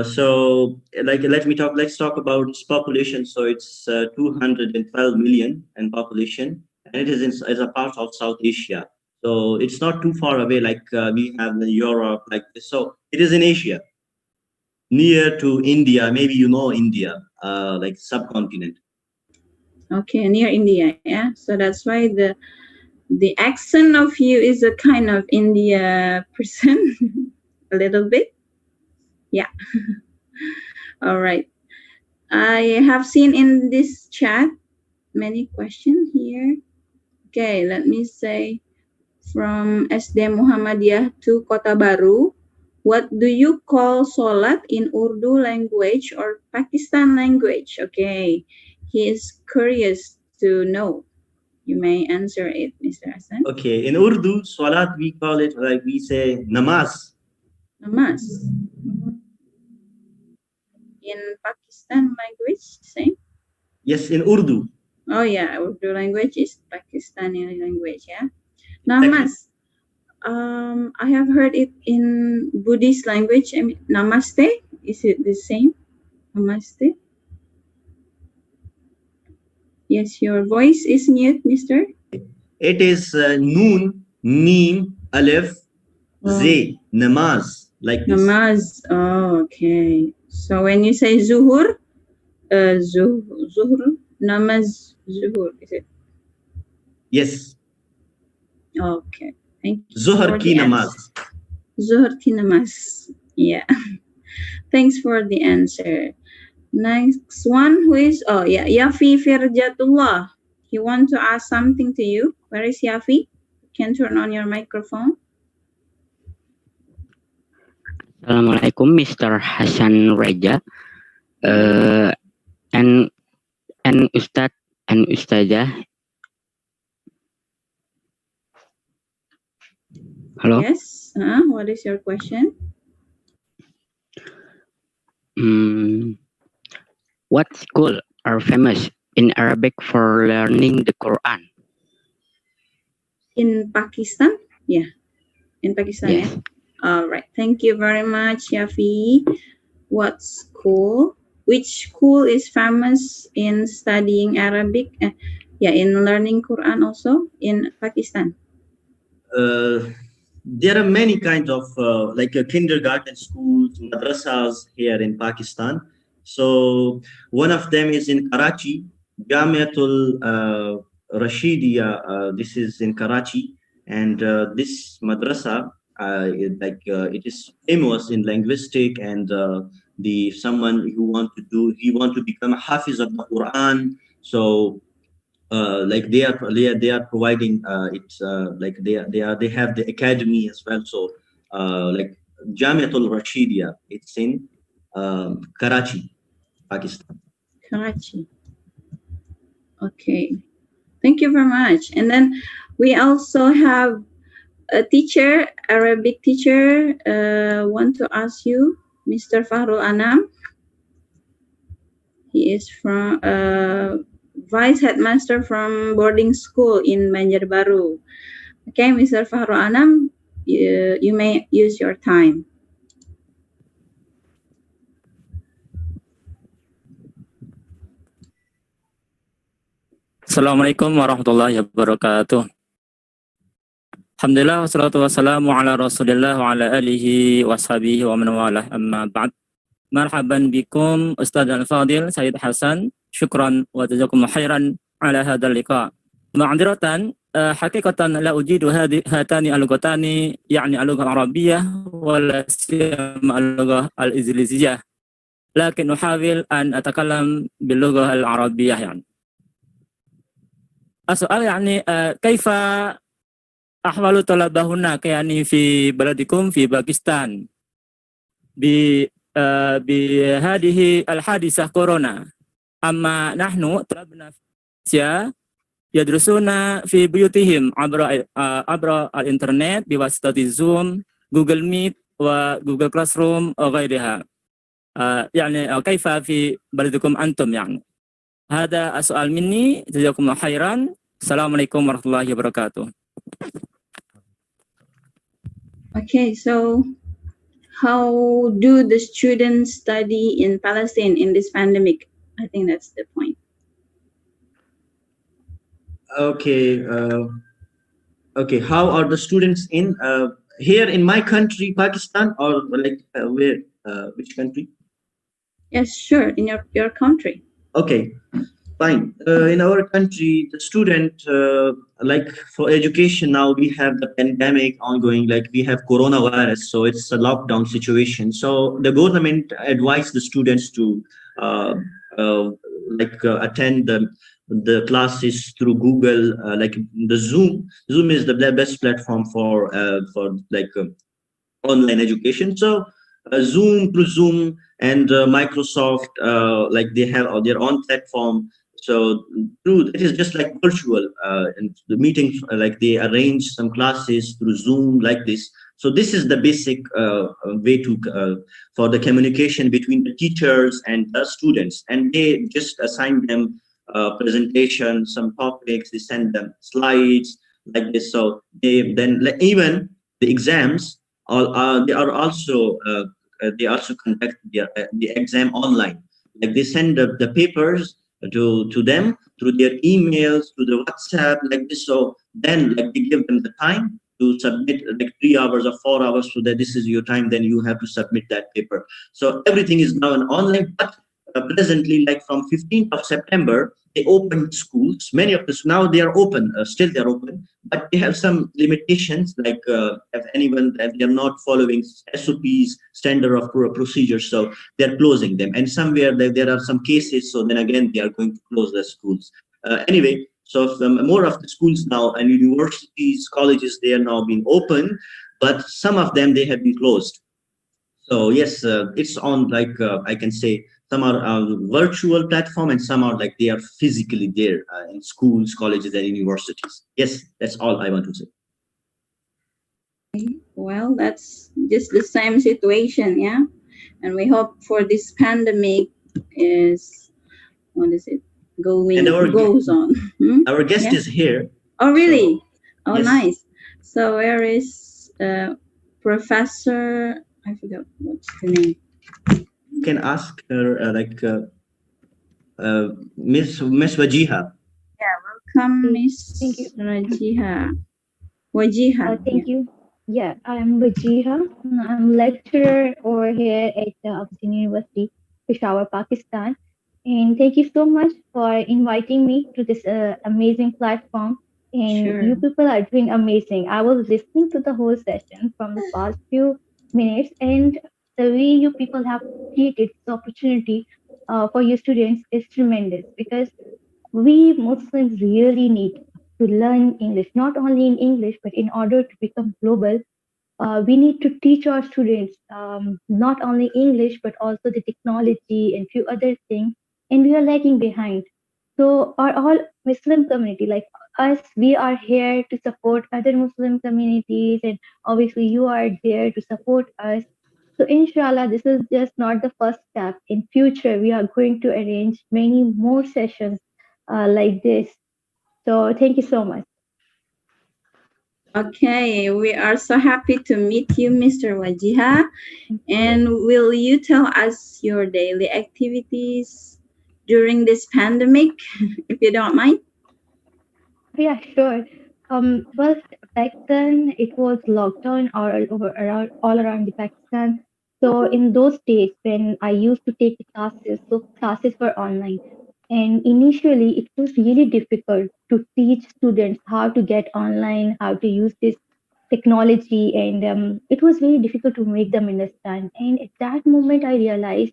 So like let's talk about its population. So it's 212 million in population, and it is as a part of South Asia. So it's not too far away like we have in Europe like this. So it is in Asia, near to India. Maybe you know India, like subcontinent. Okay, near India, yeah. So that's why the accent of you is a kind of India person, a little bit. Yeah. All right. I have seen in this chat many questions here. Okay, let me say from SD Muhammadiyah to Kota Baru. What do you call solat in Urdu language or Pakistan language? Okay, he is curious to know. You may answer it, Mr. Hassan. Okay, in Urdu, salat we call it like we say namaz. Namaz. In Pakistan language, same? Yes, in Urdu. Oh yeah, Urdu language is Pakistani language, yeah. Namaz. I have heard it in Buddhist language. I mean, namaste. Is it the same? Namaste. Yes, your voice is mute, mister. It is noon, neem, aleph, zay, namaz, like this. Namaz. Oh, okay. So when you say zuhur, zuhur, namaz, zuhur, is it? Yes. Okay. Thank you. Zuhur ki namaz. Zuhur ki namaz. Yeah. Thanks for the answer. Next one, who is, oh yeah, Yafi Firjatullah. He wants to ask something to you. Where is Yafi? You can turn on your microphone. Assalamualaikum, Mr. Hasan Reja, and Ustad and Ustazah. Hello. Yes. What is your question? What schools are famous in Arabic for learning the Quran? In Pakistan? Yeah. In Pakistan, yes. Yeah. All right. Thank you very much, Yafi. What school? Which school is famous in studying Arabic? In learning Quran also in Pakistan. There are many kinds of kindergarten schools, madrasas here in Pakistan. So one of them is in Karachi, Jamiatul Rashidia. This is in Karachi, and this madrasa, it is famous in linguistic, and someone who want to become a hafiz of the Quran. So they are providing they have the academy as well. So like Jamiatul Rashidia, it's in Karachi, Pakistan. Karachi. Okay, thank you very much. And then we also have a teacher, Arabic teacher, want to ask you, Mr. Fahrul Anam. He is from vice headmaster from boarding school in Banjarbaru. Okay, Mr. Fahrul Anam, you may use your time. Assalamualaikum warahmatullahi wabarakatuh. Alhamdulillah wassalatu wassalamu ala Rasulillah wa ala alihi wa sahbihi wa man walah amma ba'd. Marhaban bikum Ustaz Al-Fadil Sayyid Hasan. Syukran wa jazakum khairan ala hadzal liqa. Ma'dziratan haqiqatan la ujidu hatani al-lughatani yani al-lughah al-arabiyyah wa la siyama al-lughah al-ingliziyah. Lakin uhawil an atakallam bil lughah al-arabiyyah yani. السؤال يعني كيف أحوال طلبة هناك يعني في بلدكم في باكستان بهذه الحادثة كورونا. أما نحن طلبنا في يدرسون في بيوتهم عبر الإنترنت بواسطة زوم، جوجل ميت وجوجل كلاس روم وغيرها. يعني كيف في بلدكم أنتم يعني؟ هذا السؤال مني. جزاكم الله خيرا. Assalamualaikum warahmatullahi wabarakatuh. Okay, so how do the students study in Palestine in this pandemic? I think that's the point. Okay. Okay. How are the students in here in my country, Pakistan, or like where? Which country? Yes, sure. In your country. Okay. Fine. In our country, the student, like for education now, we have the pandemic ongoing, like we have coronavirus, so it's a lockdown situation. So the government advised the students to attend the classes through Google, like the Zoom. Zoom is the best platform for online education. So Zoom through Zoom and Microsoft, like they have their own platform. So through it is just like virtual and the meetings, like they arrange some classes through Zoom like this. So this is the basic way to for the communication between the teachers and the students, and they just assign them presentation, some topics. They send them slides like this. So they then even the exams they are also they also conduct the exam online. Like they send the papers to them through their emails, through the WhatsApp, like this. So then like they give them the time to submit like 3 hours or 4 hours, so that this is your time, then you have to submit that paper. So everything is now online, but presently, like from 15th of September, they opened schools. Many of this now they are open, still they are open, but they have some limitations. Like if anyone they are not following SOPs, standard of procedures, so they are closing them. And somewhere there are some cases, so then again they are going to close the schools. Anyway, so more of the schools now and universities, colleges, they are now being open, but some of them they have been closed. So yes, it's on like I can say some are virtual platform and some are like they are physically there in schools, colleges, and universities. Yes, that's all I want to say. Well, that's just the same situation, yeah. And we hope for this pandemic is goes on. Our guest is here. Oh, really? So, oh, yes. Nice. So where is Professor? I forgot what's the name. You can ask her Miss Wajiha. Yeah, welcome, Miss Wajiha. Wajiha. Thank you. Yeah, I'm Wajiha. I'm lecturer over here at Upton University, Peshawar, Pakistan. And thank you so much for inviting me to this amazing platform. And you people are doing amazing. I was listening to the whole session from the past few minutes, and the way you people have created this opportunity for your students is tremendous, because we Muslims really need to learn English, not only in English, but in order to become global, we need to teach our students not only English, but also the technology and few other things. And we are lagging behind. So are all Muslim community like us, we are here to support other Muslim communities, and obviously you are there to support us. So inshallah, this is just not the first step. In future, we are going to arrange many more sessions like this. So thank you so much. Okay, we are so happy to meet you, Mr. Wajiha. And will you tell us your daily activities during this pandemic, if you don't mind? Yeah, sure. Well, back then it was lockdown all around the Pakistan. So in those days when I used to take the classes, so classes were online. And initially it was really difficult to teach students how to get online, how to use this technology, and it was very difficult to make them understand. And at that moment I realized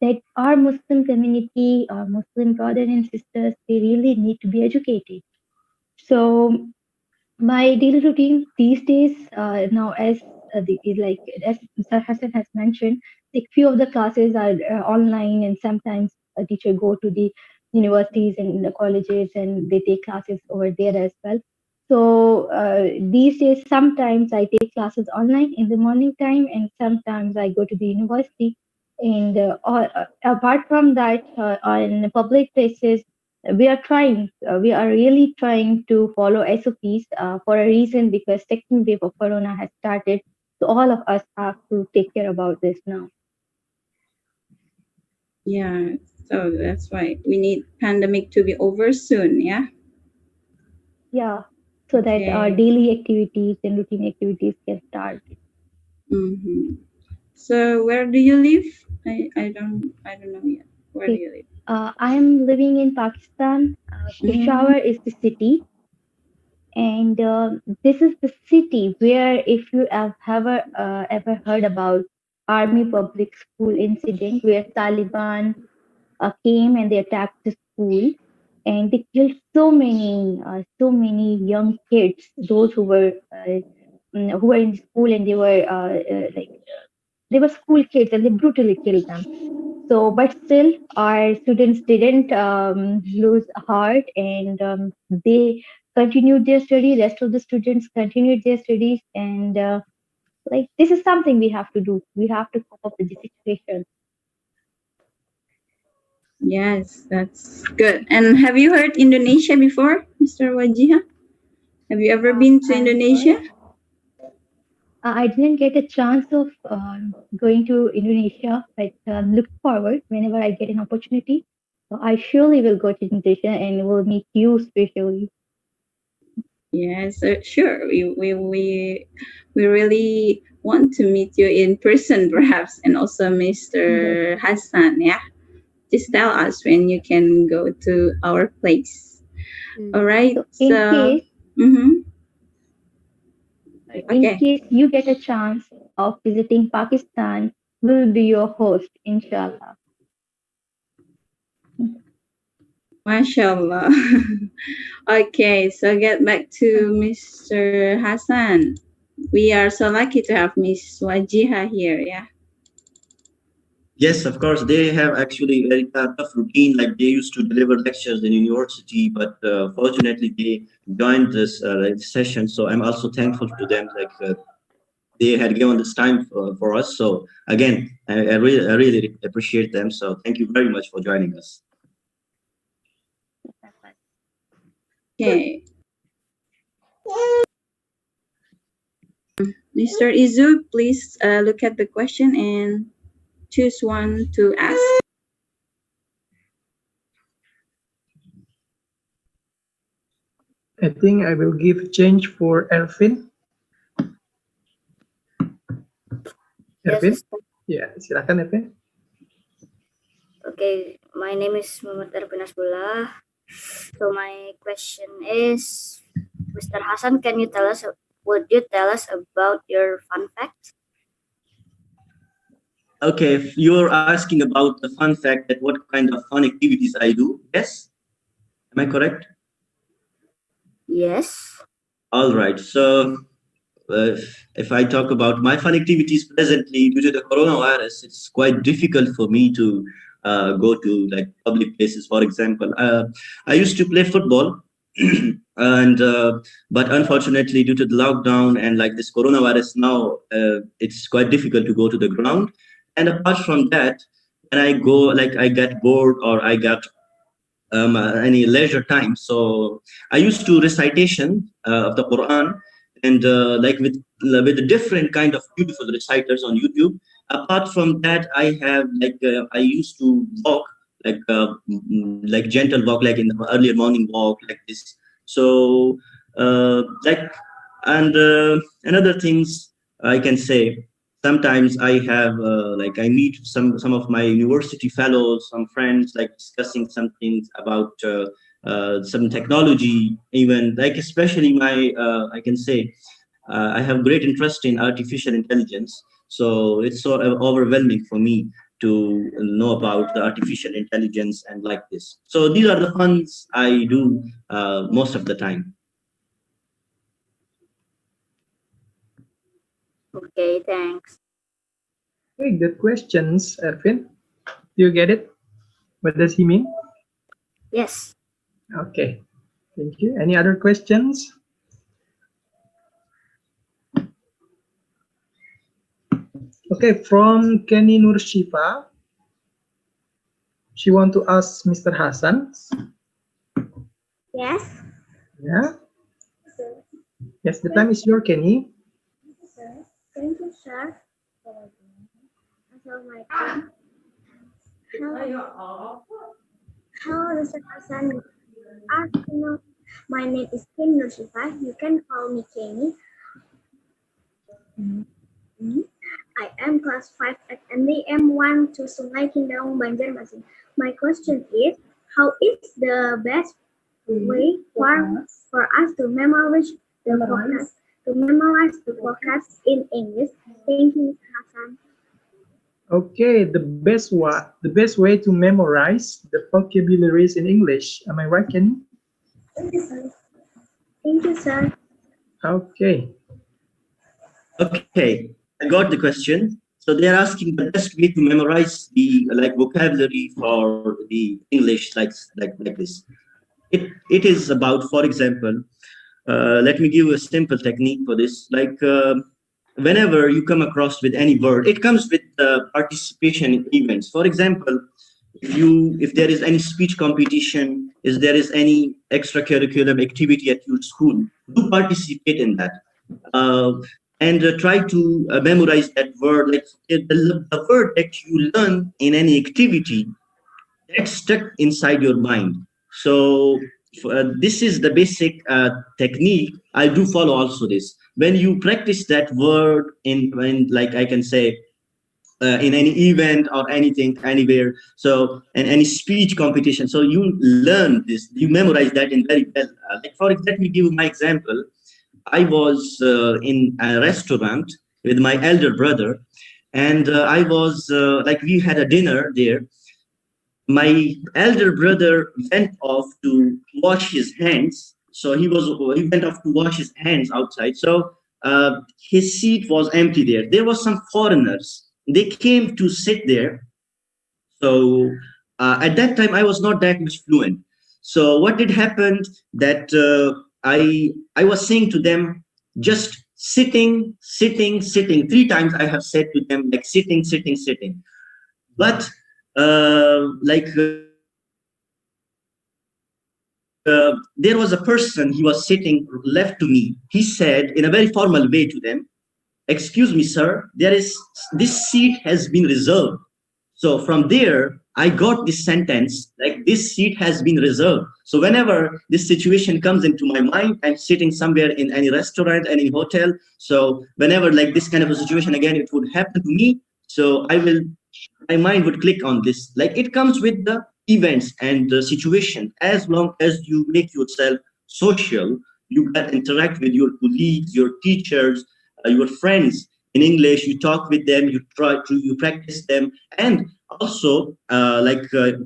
that our Muslim community, our Muslim brothers and sisters, they really need to be educated. So my daily routine these days, now as as Mr. Hassan has mentioned, like few of the classes are online, and sometimes a teacher go to the universities and the colleges and they take classes over there as well. So these days, sometimes I take classes online in the morning time, and sometimes I go to the university. And apart from that, on public places, we are really trying to follow SOPs for a reason, because second wave of corona has started. So all of us have to take care about this now. Yeah, so that's why we need pandemic to be over soon, yeah? Yeah, so that our daily activities and routine activities can start. Mm-hmm. So where do you live? I don't know yet. Where do you live? I am living in Pakistan. Peshawar is the city, and this is the city where, if you have ever heard about Army Public School incident, where Taliban came and they attacked the school, and they killed so many young kids, those who were in school, and they were school kids, and they brutally killed them. So, but still, our students didn't lose heart, and they continued their study. Rest of the students continued their studies, and this is something we have to do. We have to cope up with the situation. Yes, that's good. And have you heard Indonesia before, Mr. Wajiha? Have you ever been to Indonesia? I didn't get a chance of going to Indonesia, but look forward whenever I get an opportunity. So I surely will go to Indonesia and will meet you especially. Yes, sure. We really want to meet you in person, perhaps, and also Mr. Hassan. Yeah, just tell us when you can go to our place. All right. So, in case you get a chance of visiting Pakistan, we'll be your host, inshallah. MashaAllah. Okay, so get back to Mr. Hassan. We are so lucky to have Miss Wajiha here, yeah? Yes, of course. They have actually very tough routine. Like they used to deliver lectures in university, but fortunately they joined this session. So I'm also thankful to them. They had given this time for us. So again, I really appreciate them. So thank you very much for joining us. Okay. Mr. Izu, please look at the question and choose one to ask. I think I will give change for Ervin. Ervin? Ya, silakan Ervin. Okay, my name is Muhammad Ervin Asbullah. So my question is, Mr. Hassan, would you tell us about your fun facts? Okay, if you're asking about the fun fact that what kind of fun activities I do, yes? Am I correct? Yes. All right. So if I talk about my fun activities presently due to the coronavirus, it's quite difficult for me to go to like public places. For example, I used to play football, and but unfortunately, due to the lockdown and like this coronavirus now, it's quite difficult to go to the ground. And apart from that, when I go, like I get bored or I got any leisure time, so I used to recitation of the Quran, and like with a different kind of beautiful reciters on YouTube. Apart from that, I have like I used to walk like gentle walk, like in the earlier morning walk, like this. So like, and another things I can say. Sometimes I have like I meet some of my university fellows, some friends, like discussing some things about some technology, even like especially my I can say I have great interest in artificial intelligence. So it's so overwhelming for me to know about the artificial intelligence and like this. So these are the funs I do most of the time. Okay, thanks. Okay, good questions, Ervin. Do you get it? What does he mean? Yes. Okay, thank you. Any other questions? Okay, from Kenny Nurshifa. She want to ask Mr. Hassan. Yes. Yeah. Yes, the time is yours, Kenny. Thank you, sir. Assalamualaikum. Hello, Mr. Hassan. Afternoon. My name is Kenny Nurshifa. You can call me Kenny. I am class 5 at MDM 1 to Sungai Kindang, Banjarmasin. My question is, how is the best way for us to memorize the vocabs in English? Thank you, Mr. Hassan. Okay, the best way to memorize the vocabularies in English. Am I right, Kenny? Thank you, sir. Thank you, sir. Okay. Okay, I got the question. So they are asking the best way to memorize the like vocabulary for the English, like this. It is about, for example, let me give you a simple technique for this. Like whenever you come across with any word, it comes with participation in events. For example, if there is any speech competition, if there is any extracurricular activity at your school, do participate in that. And try to memorize that word. Like the word that you learn in any activity, that's stuck inside your mind. So this is the basic technique. I do follow also this. When you practice that word in like I can say in any event or anything, anywhere, so and any speech competition, so you learn this, you memorize that in very well. Like for example, let me give you my example. I was in a restaurant with my elder brother, and I was like we had a dinner there. My elder brother went off to wash his hands. So he went off to wash his hands outside. So his seat was empty there. There was some foreigners. They came to sit there. So at that time, I was not that much fluent. So what did happen that I was saying to them, just sitting, sitting, sitting. 3 times I have said to them like sitting, sitting, sitting. But there was a person, he was sitting left to me. He said in a very formal way to them, "Excuse me, sir, this seat has been reserved." So from there, I got this sentence, like this seat has been reserved. So whenever this situation comes into my mind, I'm sitting somewhere in any restaurant, any hotel. So whenever like this kind of a situation again, it would happen to me. So my mind would click on this. Like it comes with the events and the situation. As long as you make yourself social, you can interact with your colleagues, your teachers, your friends in English. You talk with them. You practice them, and also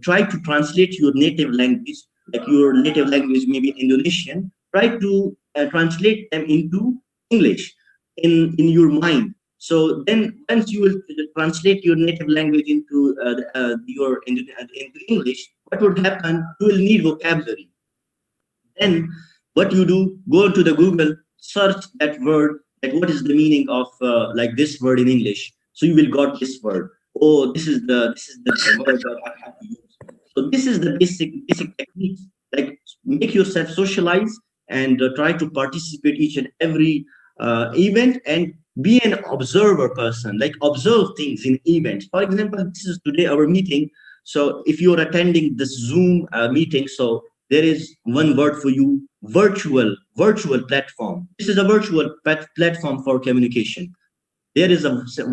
try to translate your native language, like your native language, maybe Indonesian. Try to translate them into English in your mind. So then once you will translate your native language into into English, what would happen? You will need vocabulary. Then what you do, go to the Google, search that word, like what is the meaning of like this word in English. So you will got this word. Oh, this is the word that I have to use. So this is the basic technique. Like make yourself socialize and try to participate each and every event, and be an observer person. Like observe things in events. For example, this is today our meeting. So if you are attending this Zoom meeting, so there is one word for you: virtual platform. This is a virtual platform for communication. There is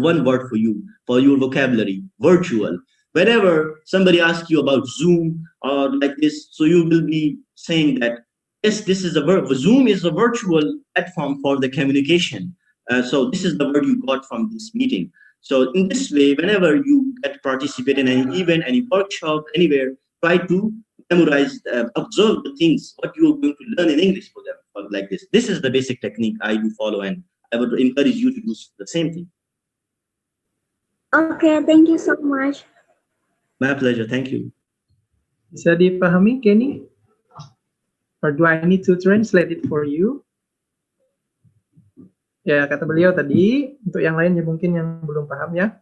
one word for you, for your vocabulary: virtual. Whenever somebody asks you about Zoom or like this, so you will be saying that yes, this is Zoom is a virtual platform for the communication. So this is the word you got from this meeting. So in this way, whenever you get participate in any event, any workshop, anywhere, try to memorize, observe the things what you are going to learn in English for them, like this. This is the basic technique I do follow, and I would encourage you to do the same thing. Okay, thank you so much. My pleasure. Thank you. Bisa dipahami, Kenny? Or do I need to translate it for you? Ya, kata beliau tadi, untuk yang lain ya mungkin yang belum paham ya.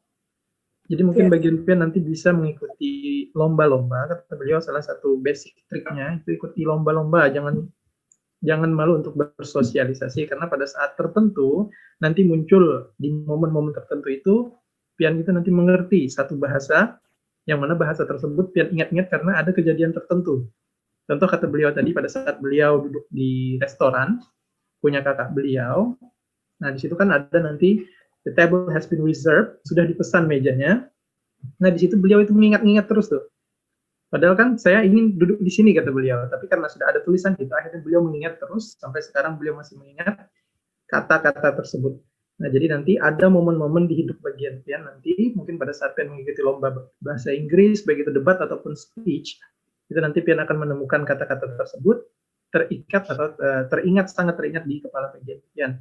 Jadi mungkin bagian pian nanti bisa mengikuti lomba-lomba. Kata beliau salah satu basic triknya itu ikuti lomba-lomba. Jangan malu untuk bersosialisasi, karena pada saat tertentu nanti muncul di momen-momen tertentu itu pian kita nanti mengerti satu bahasa, yang mana bahasa tersebut pian ingat-ingat karena ada kejadian tertentu. Contoh kata beliau tadi, pada saat beliau duduk di restoran punya kakak beliau, nah di situ kan ada nanti the table has been reserved, sudah dipesan mejanya. Nah di situ beliau itu mengingat-ingat terus tuh. Padahal kan saya ingin duduk di sini kata beliau, tapi karena sudah ada tulisan gitu, akhirnya beliau mengingat terus, sampai sekarang beliau masih mengingat kata-kata tersebut. Nah, jadi nanti ada momen-momen di hidup bagian pian nanti, mungkin pada saat pian mengikuti lomba bahasa Inggris, baik itu debat ataupun speech, itu nanti pian akan menemukan kata-kata tersebut terikat atau sangat teringat di kepala bagian pian.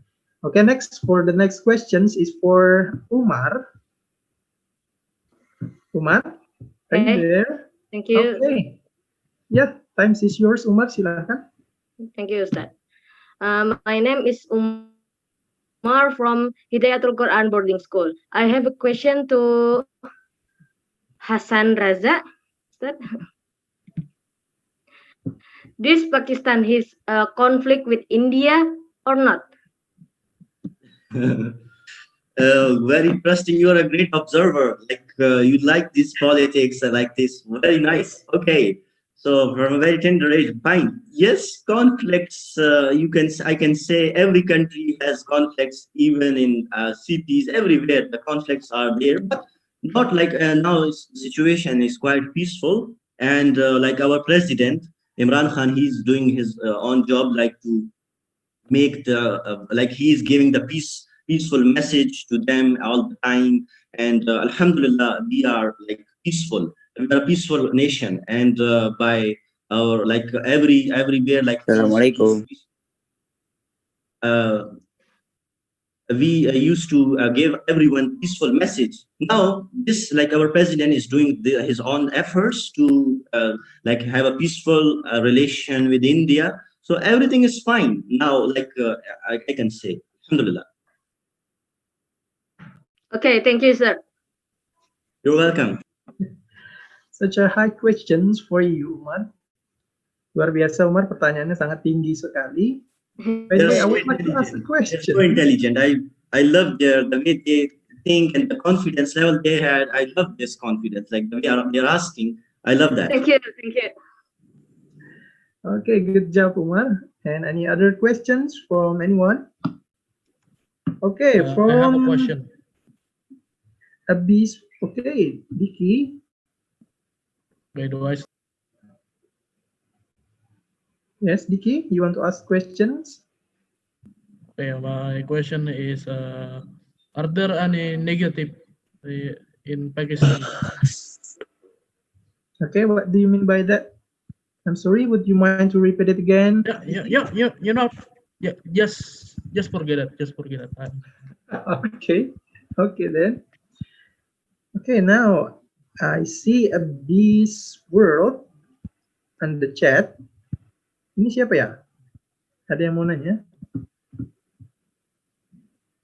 Okay, next for the next questions is for Umar. Umar, are you there? Thank you. Okay. Yeah, time is yours, Umar. Silakan. Thank you, Ustaz. My name is Umar from Hidayatul Quran Boarding School. I have a question to Hasan Raza. This Pakistan is a conflict with India or not? Very interesting. You are a great observer. Like you like this politics, like this. Very nice. Okay. So from a very tender age, fine. Yes, conflicts. I can say every country has conflicts, even in cities, everywhere. The conflicts are there, but not like now. The situation is quite peaceful, and like our president Imran Khan, he's doing his own job, like to make the like he's giving the peaceful message to them all the time. And Alhamdulillah, we are like peaceful. We are a peaceful nation, and by our like everywhere like we used to give everyone peaceful message. Now this like our president is doing his own efforts to like have a peaceful relation with India. So everything is fine now. Like I can say, Alhamdulillah. Okay, thank you, sir. You're welcome. Such a high questions for you, Umar. Luar biasa, Umar. Pertanyaannya sangat tinggi sekali. By the way, I would like to ask a question. They're so intelligent. I love the way they think and the confidence level they had. I love this confidence, like the way they're asking. I love that. Thank you. Thank you. Okay, good job, Umar. And any other questions from anyone? Okay, from I have a question. Abis. Okay, Vicky. By the way, yes, Diki, you want to ask questions? okay, my question is, are there any negative in Pakistan? Okay, what do you mean by that? I'm sorry, would you mind to repeat it again? You know, yeah, just forget it. Just forget it. Okay. Okay then. Okay, now I see a Beast World on the chat. Ini siapa ya? Ada yang mau nanya?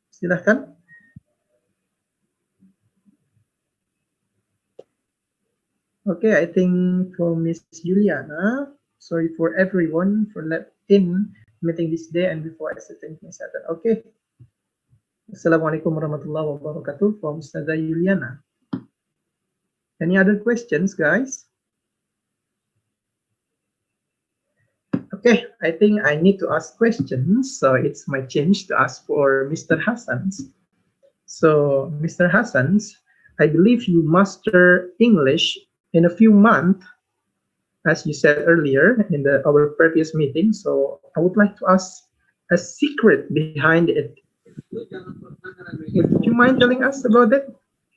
Silahkan. Okay, I think for Miss Juliana. Sorry for everyone for let in meeting this day and before I said thank you. Okay. Assalamualaikum warahmatullahi wabarakatuh from Ustazah Juliana. Any other questions, guys? Okay, I think I need to ask questions, so it's my chance to ask for Mr. Hassan's. So, Mr. Hassan's, I believe you master English in a few months, as you said earlier in our previous meeting. So, I would like to ask a secret behind it. Would you mind telling us about it?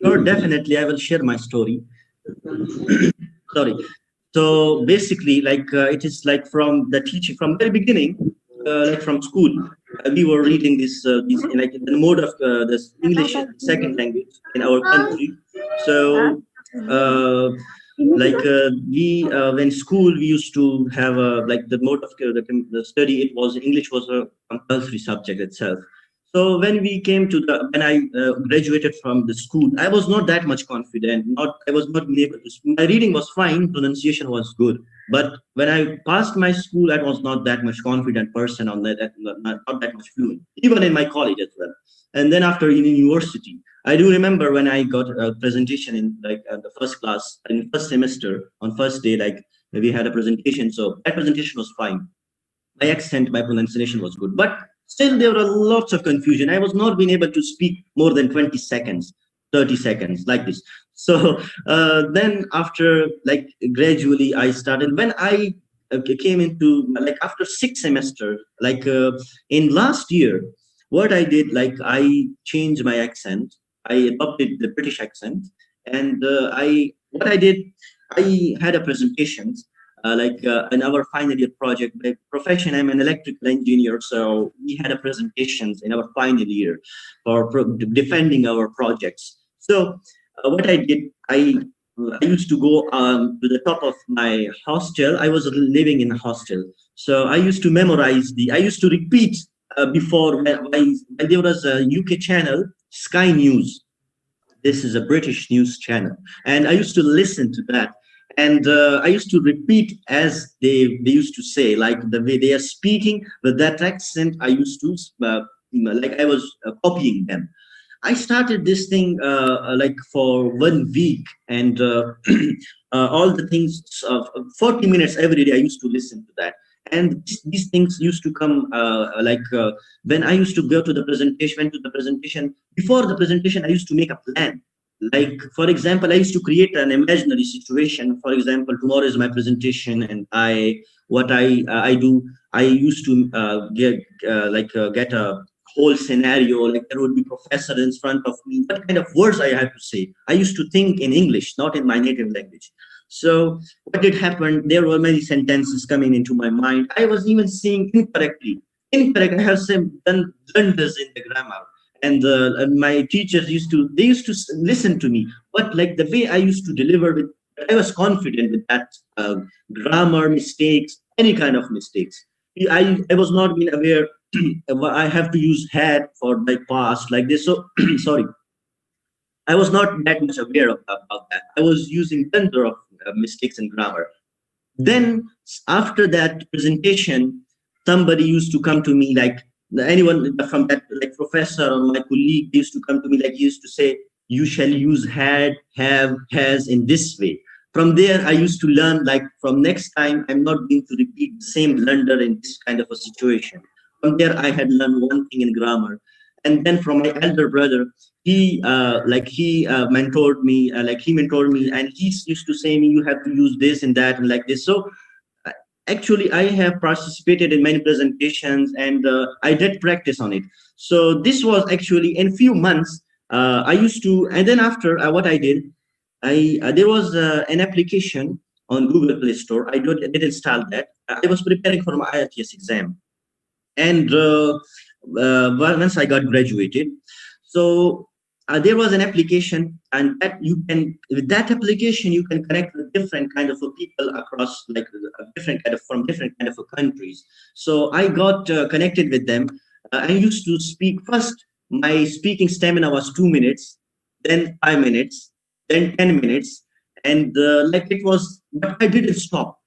Sure, definitely. I will share my story. Sorry. So basically, like it is like from the teaching from very beginning, like from school, we were reading this like in the mode of this English second language in our country. So like we when school we used to have like the mode of the study. It was English was a compulsory subject itself. So when we came to when I graduated from the school, I was not that much confident. I was not able to. My reading was fine, pronunciation was good, but when I passed my school, I was not that much confident person on that. Not that much fluent, even in my college as well. And then after in university, I do remember when I got a presentation in like the first class in first semester on first day, like we had a presentation. So that presentation was fine. My accent, my pronunciation was good, but still there were lots of confusion. I was not being able to speak more than 20 seconds, 30 seconds like this. So then after like gradually I started, when I came into like after 6 semesters, like in last year, what I did, like I changed my accent. I adopted the British accent, and what I did, I had a presentation in our final year project. By profession, I'm an electrical engineer, so we had a presentations in our final year for defending our projects. So what I did, I used to go to the top of my hostel. I was living in a hostel, so I used to memorize I used to repeat before when there was a UK channel, Sky News. This is a British news channel, and I used to listen to that. And I used to repeat as they used to say, like the way they are speaking with that accent. I used to like I was copying them. I started this thing like for 1 week, and all the things 40 minutes every day. I used to listen to that, and these things used to come when I used to go to the presentation. Went to the presentation. Before the presentation, I used to make a plan. Like, for example, I used to create an imaginary situation. For example, tomorrow is my presentation, and I do. I used to get a whole scenario. Like there would be professor in front of me. What kind of words I have to say? I used to think in English, not in my native language. So what did happen? There were many sentences coming into my mind. I was even saying incorrectly. Incorrect. I have done blunders in the grammar. And my teachers used to listen to me, but like the way I used to deliver with, I was confident with that grammar mistakes, any kind of mistakes. I was not being aware. I have to use had for my past like this. So sorry, I was not that much aware of that. I was using tons of mistakes in grammar. Then after that presentation, somebody used to come to me, like anyone from that, like professor or my colleague used to come to me, like he used to say, you shall use had, have, has in this way. From there, I used to learn, like from next time, I'm not going to repeat the same blunder in this kind of a situation. From there, I had learned one thing in grammar. And then from my elder brother, he mentored me, and he used to say me, you have to use this and that and like this. So actually, I have participated in many presentations, and I did practice on it. So this was actually in few months. I used to, and then after what I did, there was an application on Google Play Store. I did install that. I was preparing for my IELTS exam, and once I got graduated, so there was an application, and that you can, with that application, you can connect with different kind of people across, like different kind of, from different kind of countries. So I got connected with them. I used to speak first. My speaking stamina was 2 minutes, then 5 minutes, then 10 minutes, and like it was, but I didn't stop.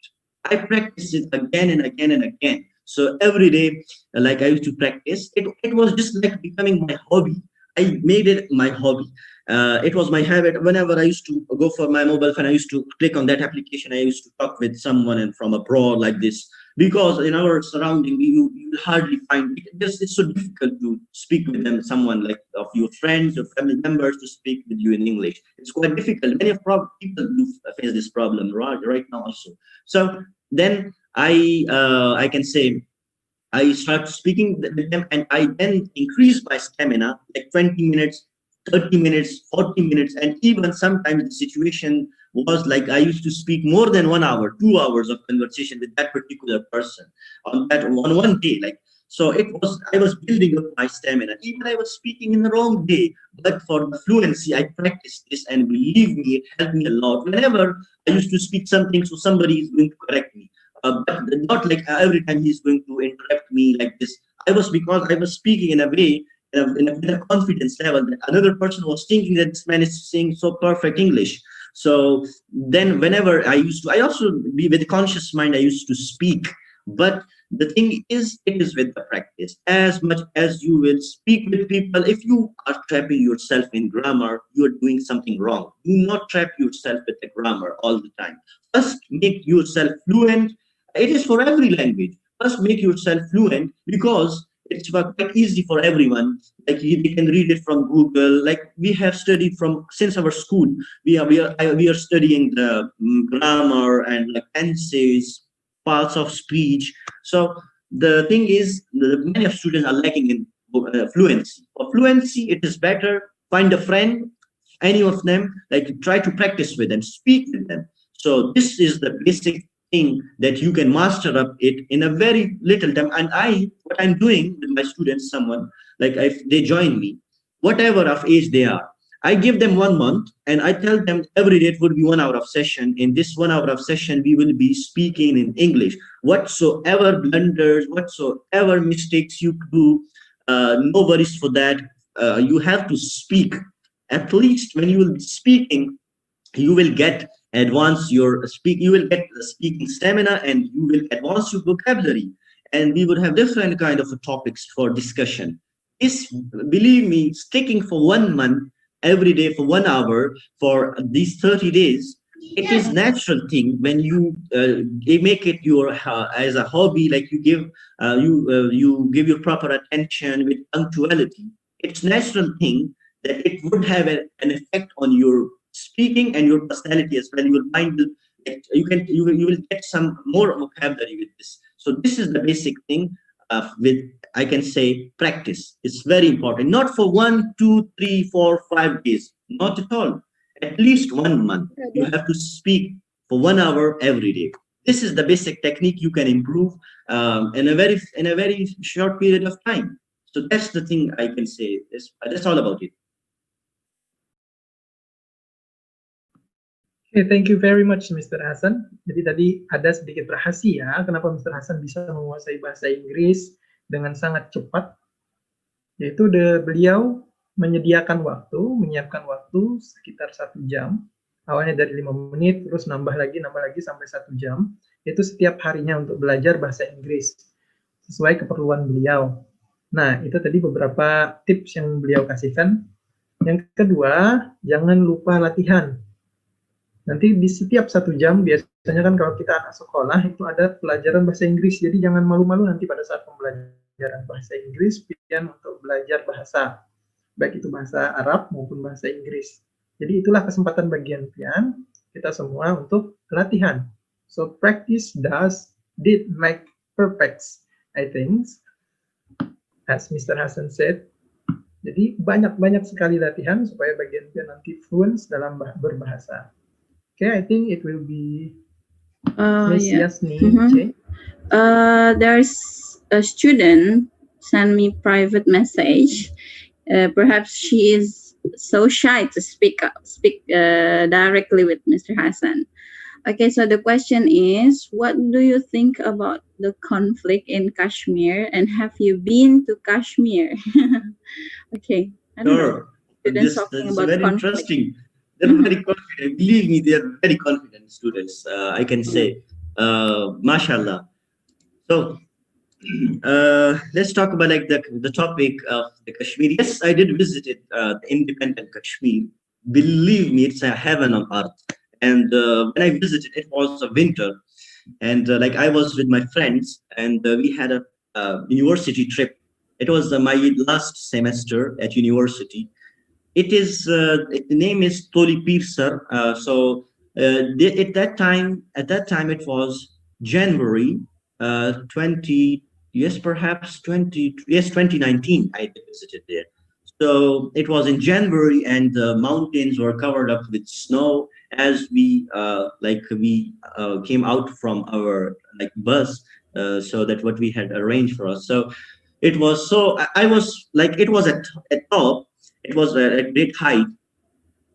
I practiced it again and again and again. So every day, like I used to practice. It was just like becoming my hobby. I made it my hobby. It was my habit. Whenever I used to go for my mobile phone, I used to click on that application. I used to talk with someone and from abroad like this, because in our surrounding, you hardly find it. It's so difficult to speak with them, someone like of your friends or family members, to speak with you in English. It's quite difficult. Many of people do face this problem right now also. So then I can say, I start speaking with them, and I then increase my stamina, like 20 minutes, 30 minutes, 40 minutes, and even sometimes the situation was like I used to speak more than 1 hour, 2 hours of conversation with that particular person on that one day. Like, so it was, I was building up my stamina. Even I was speaking in the wrong day, but for the fluency, I practiced this, and believe me, it helped me a lot. Whenever I used to speak something, so somebody is going to correct me. But not like every time he's going to interrupt me like this. Because I was speaking in a way, in a confidence level, that another person was thinking that this man is saying so perfect English. So then whenever I also be with a conscious mind, I used to speak. But the thing is, it is with the practice. As much as you will speak with people, if you are trapping yourself in grammar, you are doing something wrong. Do not trap yourself with the grammar all the time. First, make yourself fluent. It is for every language. First, make yourself fluent, because it's quite easy for everyone. Like they can read it from Google. Like we have studied from since our school. We are studying the grammar and like tenses, parts of speech. So the thing is, many of students are lacking in fluency. For fluency, it is better find a friend, any of them. Like try to practice with them, speak with them. So this is the basic thing that you can master up it in a very little time. And what I'm doing with my students, someone like if they join me, whatever of age they are, I give them 1 month, and I tell them every day it would be 1 hour of session. In this 1 hour of session, we will be speaking in English. Whatsoever blunders, whatsoever mistakes you do, no worries for that. You have to speak. At least when you will be speaking, you will get you will get the speaking stamina, and you will advance your vocabulary, and we would have different kind of topics for discussion. This, believe me, sticking for 1 month every day for 1 hour for these 30 days, it is natural thing. When you make it your as a hobby, like you give your proper attention with punctuality, it's natural thing that it would have an effect on your speaking and your personality as well. You will find that you will get some more vocabulary with this. So this is the basic thing with, I can say, practice. It's very important. Not for 1, 2, 3, 4, 5 days. Not at all. At least 1 month. You have to speak for 1 hour every day. This is the basic technique you can improve in a very short period of time. So that's the thing I can say. That's all about it. Okay, thank you very much, Mr. Hasan. Jadi tadi ada sedikit rahasia kenapa Mr. Hasan bisa menguasai bahasa Inggris dengan sangat cepat, yaitu beliau menyiapkan waktu sekitar 1 jam. Awalnya dari 5 menit, terus nambah lagi sampai 1 jam. Itu setiap harinya untuk belajar bahasa Inggris sesuai keperluan beliau. Nah, itu tadi beberapa tips yang beliau kasihkan. Yang kedua, jangan lupa latihan. Nanti di setiap 1 jam, biasanya kan kalau kita anak sekolah, itu ada pelajaran bahasa Inggris. Jadi jangan malu-malu nanti pada saat pembelajaran bahasa Inggris, pilihan untuk belajar bahasa. Baik itu bahasa Arab maupun bahasa Inggris. Jadi itulah kesempatan bagian pian kita semua untuk latihan. So practice did make perfect, I think, as Mr. Hasan said. Jadi banyak-banyak sekali latihan supaya bagian pian nanti fluent dalam berbahasa. Okay, I think it will be Miss Yasni. There's a student send me private message. Perhaps she is so shy to speak directly with Mr. Hassan. Okay, so the question is, what do you think about the conflict in Kashmir, and have you been to Kashmir? Okay, I don't know. Sure. Students This talking is about very conflict. interesting. They're very confident. Believe me, they are very confident students. I can say, mashallah. So let's talk about like the topic of the Kashmir. Yes, I did visit it, the independent Kashmir. Believe me, it's a heaven on earth. And when I visited, it was a winter, and like I was with my friends, and we had a university trip. It was my last semester at university. It is the name is Toli Pir Sir. At that time it was January 20, yes, perhaps 20, yes, 2019. I visited there. So it was in January, and the mountains were covered up with snow as we came out from our like bus. So that what we had arranged for us. So it was so I was like it was at top. It was a great height.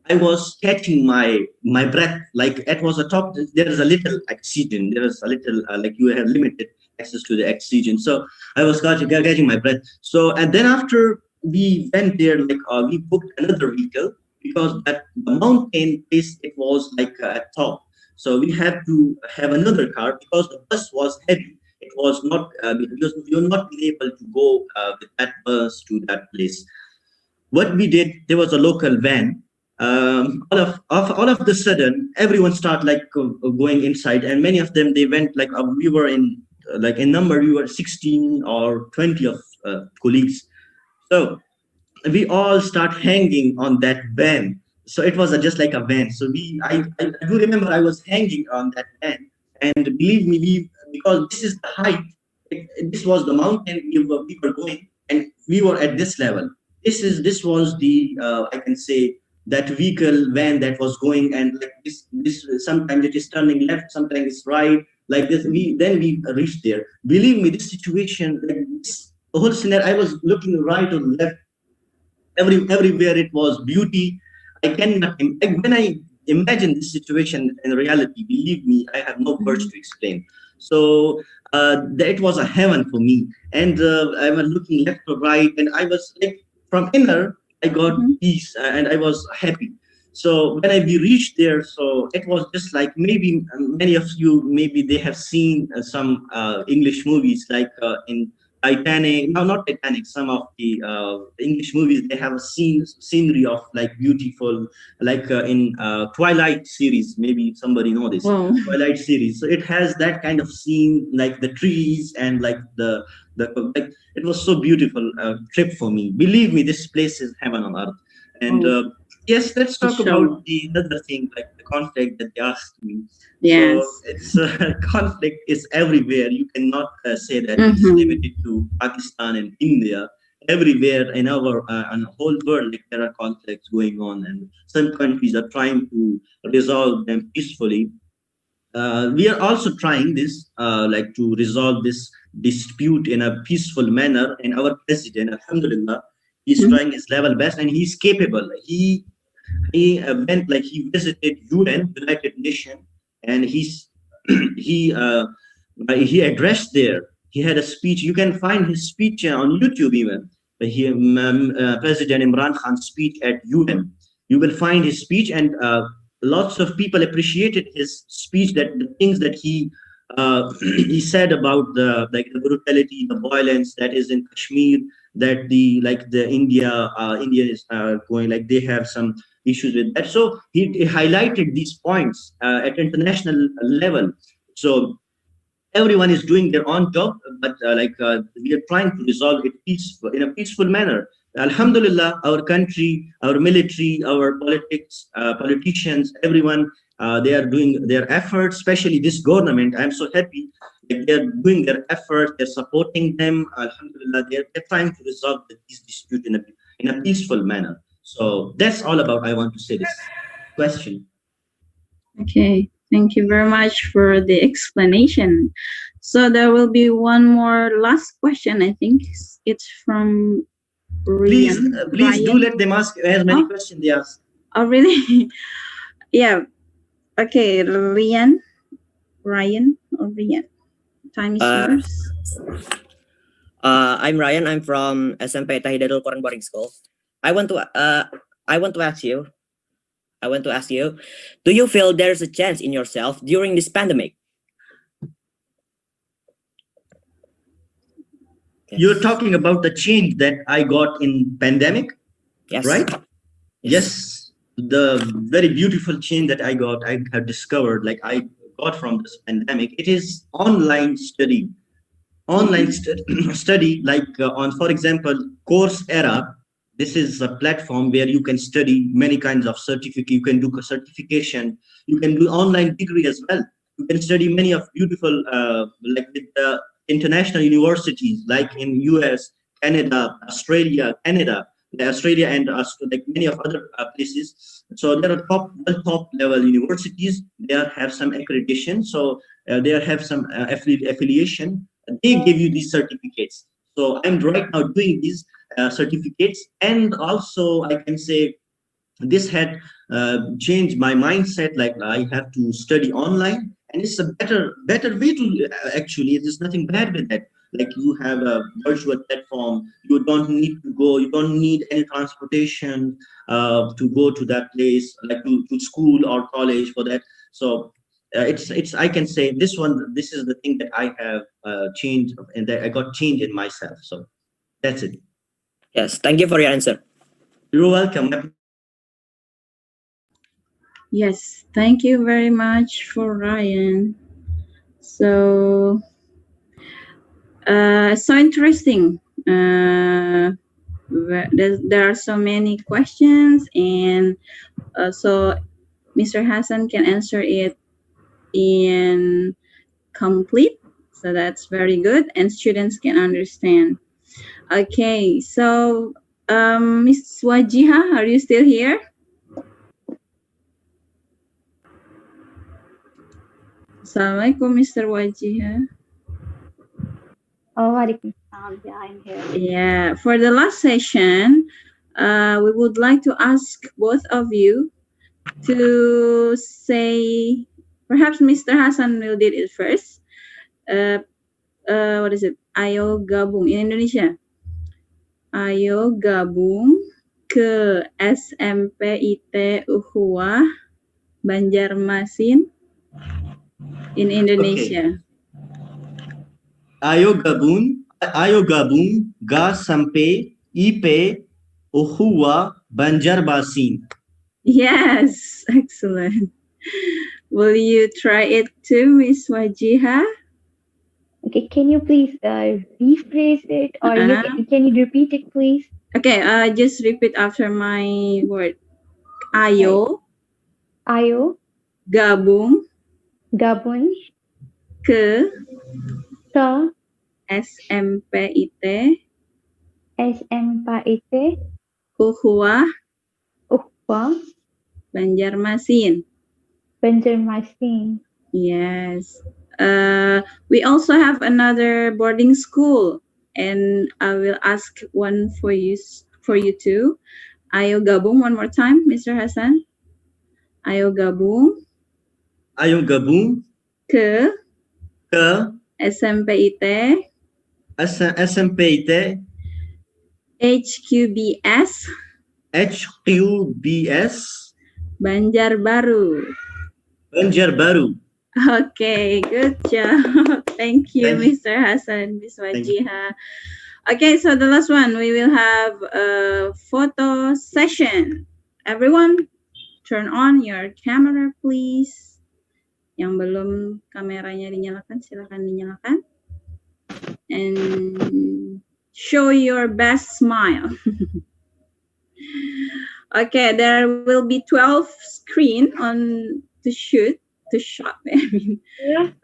I was catching my breath. Like it was a top. There is a little oxygen. There is a little like you have limited access to the oxygen. So I was catching my breath. So and then after we went there, like we booked another vehicle because that the mountain place it was like at top. So we have to have another car because the bus was heavy. It was not because you're not able to go with that bus to that place. What we did, there was a local van. All of the sudden, everyone started like going inside, and many of them they went like we were in like in number we were 16 or 20 of colleagues. So we all start hanging on that van. So it was just like a van. So I do remember I was hanging on that van, and believe me, because this is the height. This was the mountain we were going, and we were at this level. This was the I can say that vehicle van that was going, and like this sometimes it is turning left, sometimes it's right, like this. We reached there. Believe me, this situation, like this whole scenario, I was looking right or left, everywhere it was beauty. I cannot when I imagine this situation in reality, believe me, I have no words to explain. So that was a heaven for me, and I was looking left or right, and I was like from inner I got peace, and I was happy. So when we reached there, so it was just like maybe many of you maybe they have seen some English movies like in Titanic. No, not Titanic. Some of the English movies they have a scenery of like beautiful, like in Twilight series. Maybe somebody know this Twilight series. So it has that kind of scene, like the trees and like the like. It was so beautiful trip for me. Believe me, this place is heaven on earth. And yes, let's talk about the another thing, like the conflict that they asked me. Yes. So it's conflict is everywhere. You cannot say that it's limited to Pakistan and India. Everywhere in our in the whole world, like, there are conflicts going on, and some countries are trying to resolve them peacefully. We are also trying this, like to resolve this dispute in a peaceful manner. And our president, Alhamdulillah, he's trying his level best, and he's capable. He visited UN, United Nations, and he addressed there. He had a speech. You can find his speech on YouTube even. President Imran Khan's speech at UN. You will find his speech, and lots of people appreciated his speech. That the things that he said about the brutality, the violence that is in Kashmir, that the India is going like they have some issues with that. So he highlighted these points at international level. So everyone is doing their own job, but we are trying to resolve it in a peaceful manner. Alhamdulillah, our country, our military, our politicians, everyone, they are doing their efforts, especially this government. I'm so happy that they're doing their efforts, they're supporting them. Alhamdulillah, they're trying to resolve this dispute in a peaceful manner. So that's all about I want to say this question. Okay, thank you very much for the explanation. So there will be one more last question. I think it's from Please, please do Ryan. let them ask as many questions they ask. Oh, really? Yeah. Okay, Ryan or Rian. Time is yours. I'm Ryan. I'm from SMP Tahidatul Quran Boarding School. I want to ask you. Do you feel there's a change in yourself during this pandemic? You're talking about the change that I got in pandemic, yes, right? Yes, the very beautiful change that I have discovered, like I got from this pandemic. It is online study. Online study, like for example, Coursera. This is a platform where you can study many kinds of certificate. You can do certification. You can do online degree as well. You can study many of beautiful, like with the international universities, like in US, Canada, Australia, and like many of other places. So there are top level universities. They have some accreditation. So they have some affiliation. They give you these certificates. So I'm right now doing these certificates, and also I can say this had changed my mindset. Like I have to study online, and it's a better way to actually. There's nothing bad with that. Like you have a virtual platform, you don't need to go, you don't need any transportation to go to that place, like to school or college for that. So it's I can say this is the thing that I have changed, and that I got changed in myself. So that's it. Yes, thank you for your answer. You're welcome. Yes, thank you very much for Ryan. So so interesting. There are so many questions, and so Mr. Hassan can answer it in complete. So that's very good, and students can understand. Okay, so Ms. Wajiha, are you still here? Assalamualaikum, Mr. Wajiha. Oh, Yeah, I'm here. Yeah, for the last session, we would like to ask both of you to say, perhaps Mr. Hassan will do it first. What is it? Ayo gabung in Indonesia. Ayo gabung ke SMP IT Ukhuwah Banjarmasin in Indonesia. Ayo gabung ga sampai IP Ukhuwah Banjarmasin. Yes, excellent. Will you try it too, Miss Wajiha? Okay, can you please rephrase it, or can you repeat it, please? Okay, just repeat after my word. Ayo. Ayo. Gabung. Ke. SMP IT. Ukhuwah. Banjarmasin. Yes. We also have another boarding school, and I will ask one for you too. Ayo gabung one more time, Mr. Hassan. Ayo gabung. Ke SMP IT. HQBS. Banjarbaru. Okay, good job. Thank you, Mr. Hassan, Ms. Wajiha. Okay, so the last one, we will have a photo session. Everyone, turn on your camera, please. Yang belum kameranya dinyalakan, silakan dinyalakan. And show your best smile. Okay, there will be 12 screen on to shot. I mean,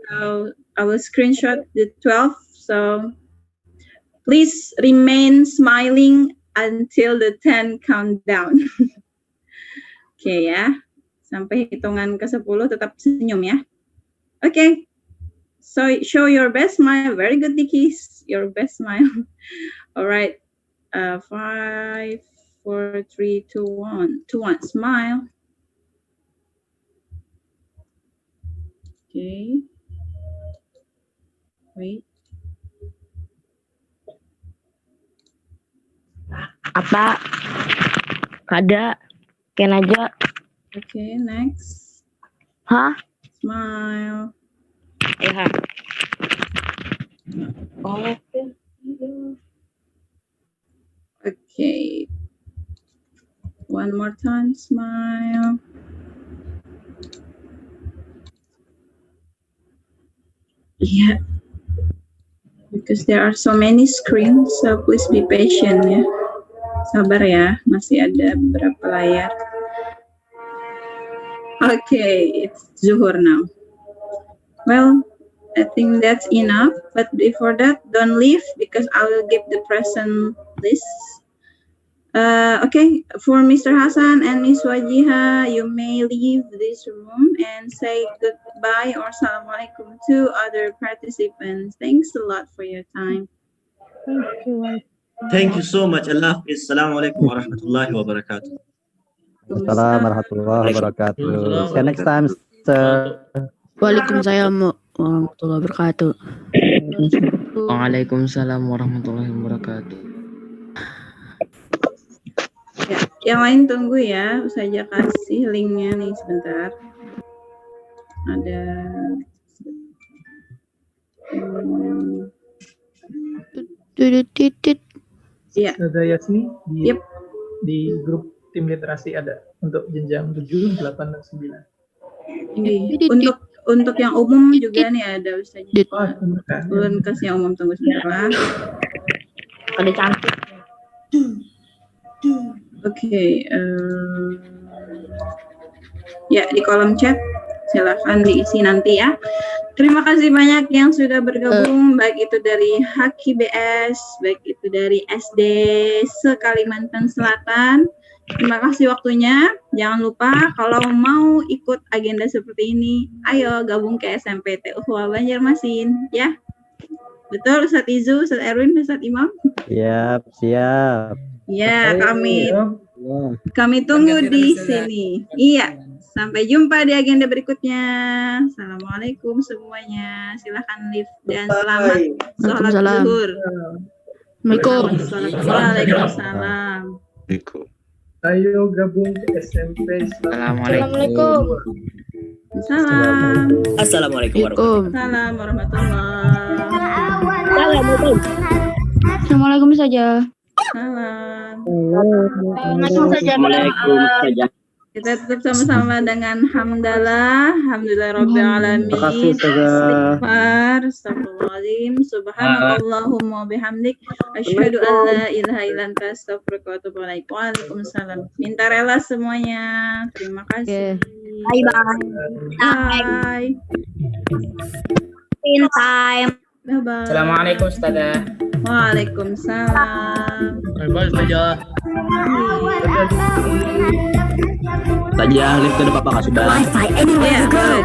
so I will screenshot the 12. So please remain smiling until the 10 countdown. Okay ya, sampai hitungan ke-10 tetap senyum ya. Okay, so show your best smile. Very good, Nikki. Your best smile. All right. 5, 4, 3, 2, 1. 2, 1. Smile. Okay. Wait. Apa? Kada. Ken aja. Okay, next. Hah? Smile. Ya. Oke. Okay. One more time, smile. Yeah. Because there are so many screens, so please be patient ya. Sabar ya, masih ada beberapa layar. Okay, it's Zuhur now. Well, I think that's enough. But before that, don't leave because I will give the present list. Okay, for Mr. Hassan and Miss Wajiha, you may leave this room and say goodbye or assalamualaikum to other participants. Thanks a lot for your time. Thank you. Thank you so much. Allah Hafiz. Assalamualaikum warahmatullahi wabarakatuh. Assalamualaikum warahmatullahi wabarakatuh. See you next time, sir. Waalaikumsalam warahmatullahi wabarakatuh. Waalaikumsalam warahmatullahi wabarakatuh. Ya, yang lain tunggu ya, saja kasih linknya nih sebentar. Ada. Iya. Ada Yasmi di grup tim literasi ada untuk jenjang 7, 8, dan 9. Untuk yang umum juga nih ada Ustaz. Belum kasih yang umum, tunggu sebentar. Ada cantik. Oke, ya di kolom chat silahkan diisi nanti ya. Terima kasih banyak yang sudah bergabung, baik itu dari HKBS, baik itu dari SD se-Kalimantan Selatan. Terima kasih waktunya. Jangan lupa kalau mau ikut agenda seperti ini, ayo gabung ke SMP Ukhuwah Banjarmasin, ya. Betul, Ustadz Izu, Ustadz Erwin, Ustadz Imam? Siap. Ya, kami tunggu di sini. Iya, sampai jumpa di agenda berikutnya. Assalamualaikum semuanya. Silahkan live dan selamat sholat zuhur. Waalaikumsalam. Ayo gabung ke SMP. Assalamualaikum. Salam. Assalamualaikum warahmatullahi Assalamualaikum saja. Salam. Assalamualaikum saja. Kita tutup sama-sama dengan hamdalah, alhamdulillahirabbil alamin. Terima kasih, Istighfar, astagfirullahaladzim, subhanakallahumma bihamdik, asyhadu an la ilaha illa anta astaghfiruka wa atubu ilaik. Waalaikumsalam. Minta rela semuanya. Terima kasih. Bye Bye. In time. Bye-bye. Assalamualaikum Ustazah. Waalaikumsalam. Bye-bye Ustazah. Saja lift ke depan Pak sudah. Wi-Fi anywhere you go.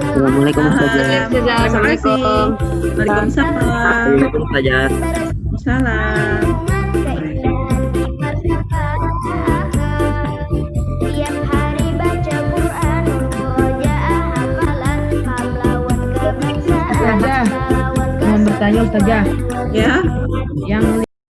Assalamualaikum saja. Assalamualaikum. Waalaikumsalam. Saja. Salam. Ustazah, mau bertanya Ustazah. Ya. Yang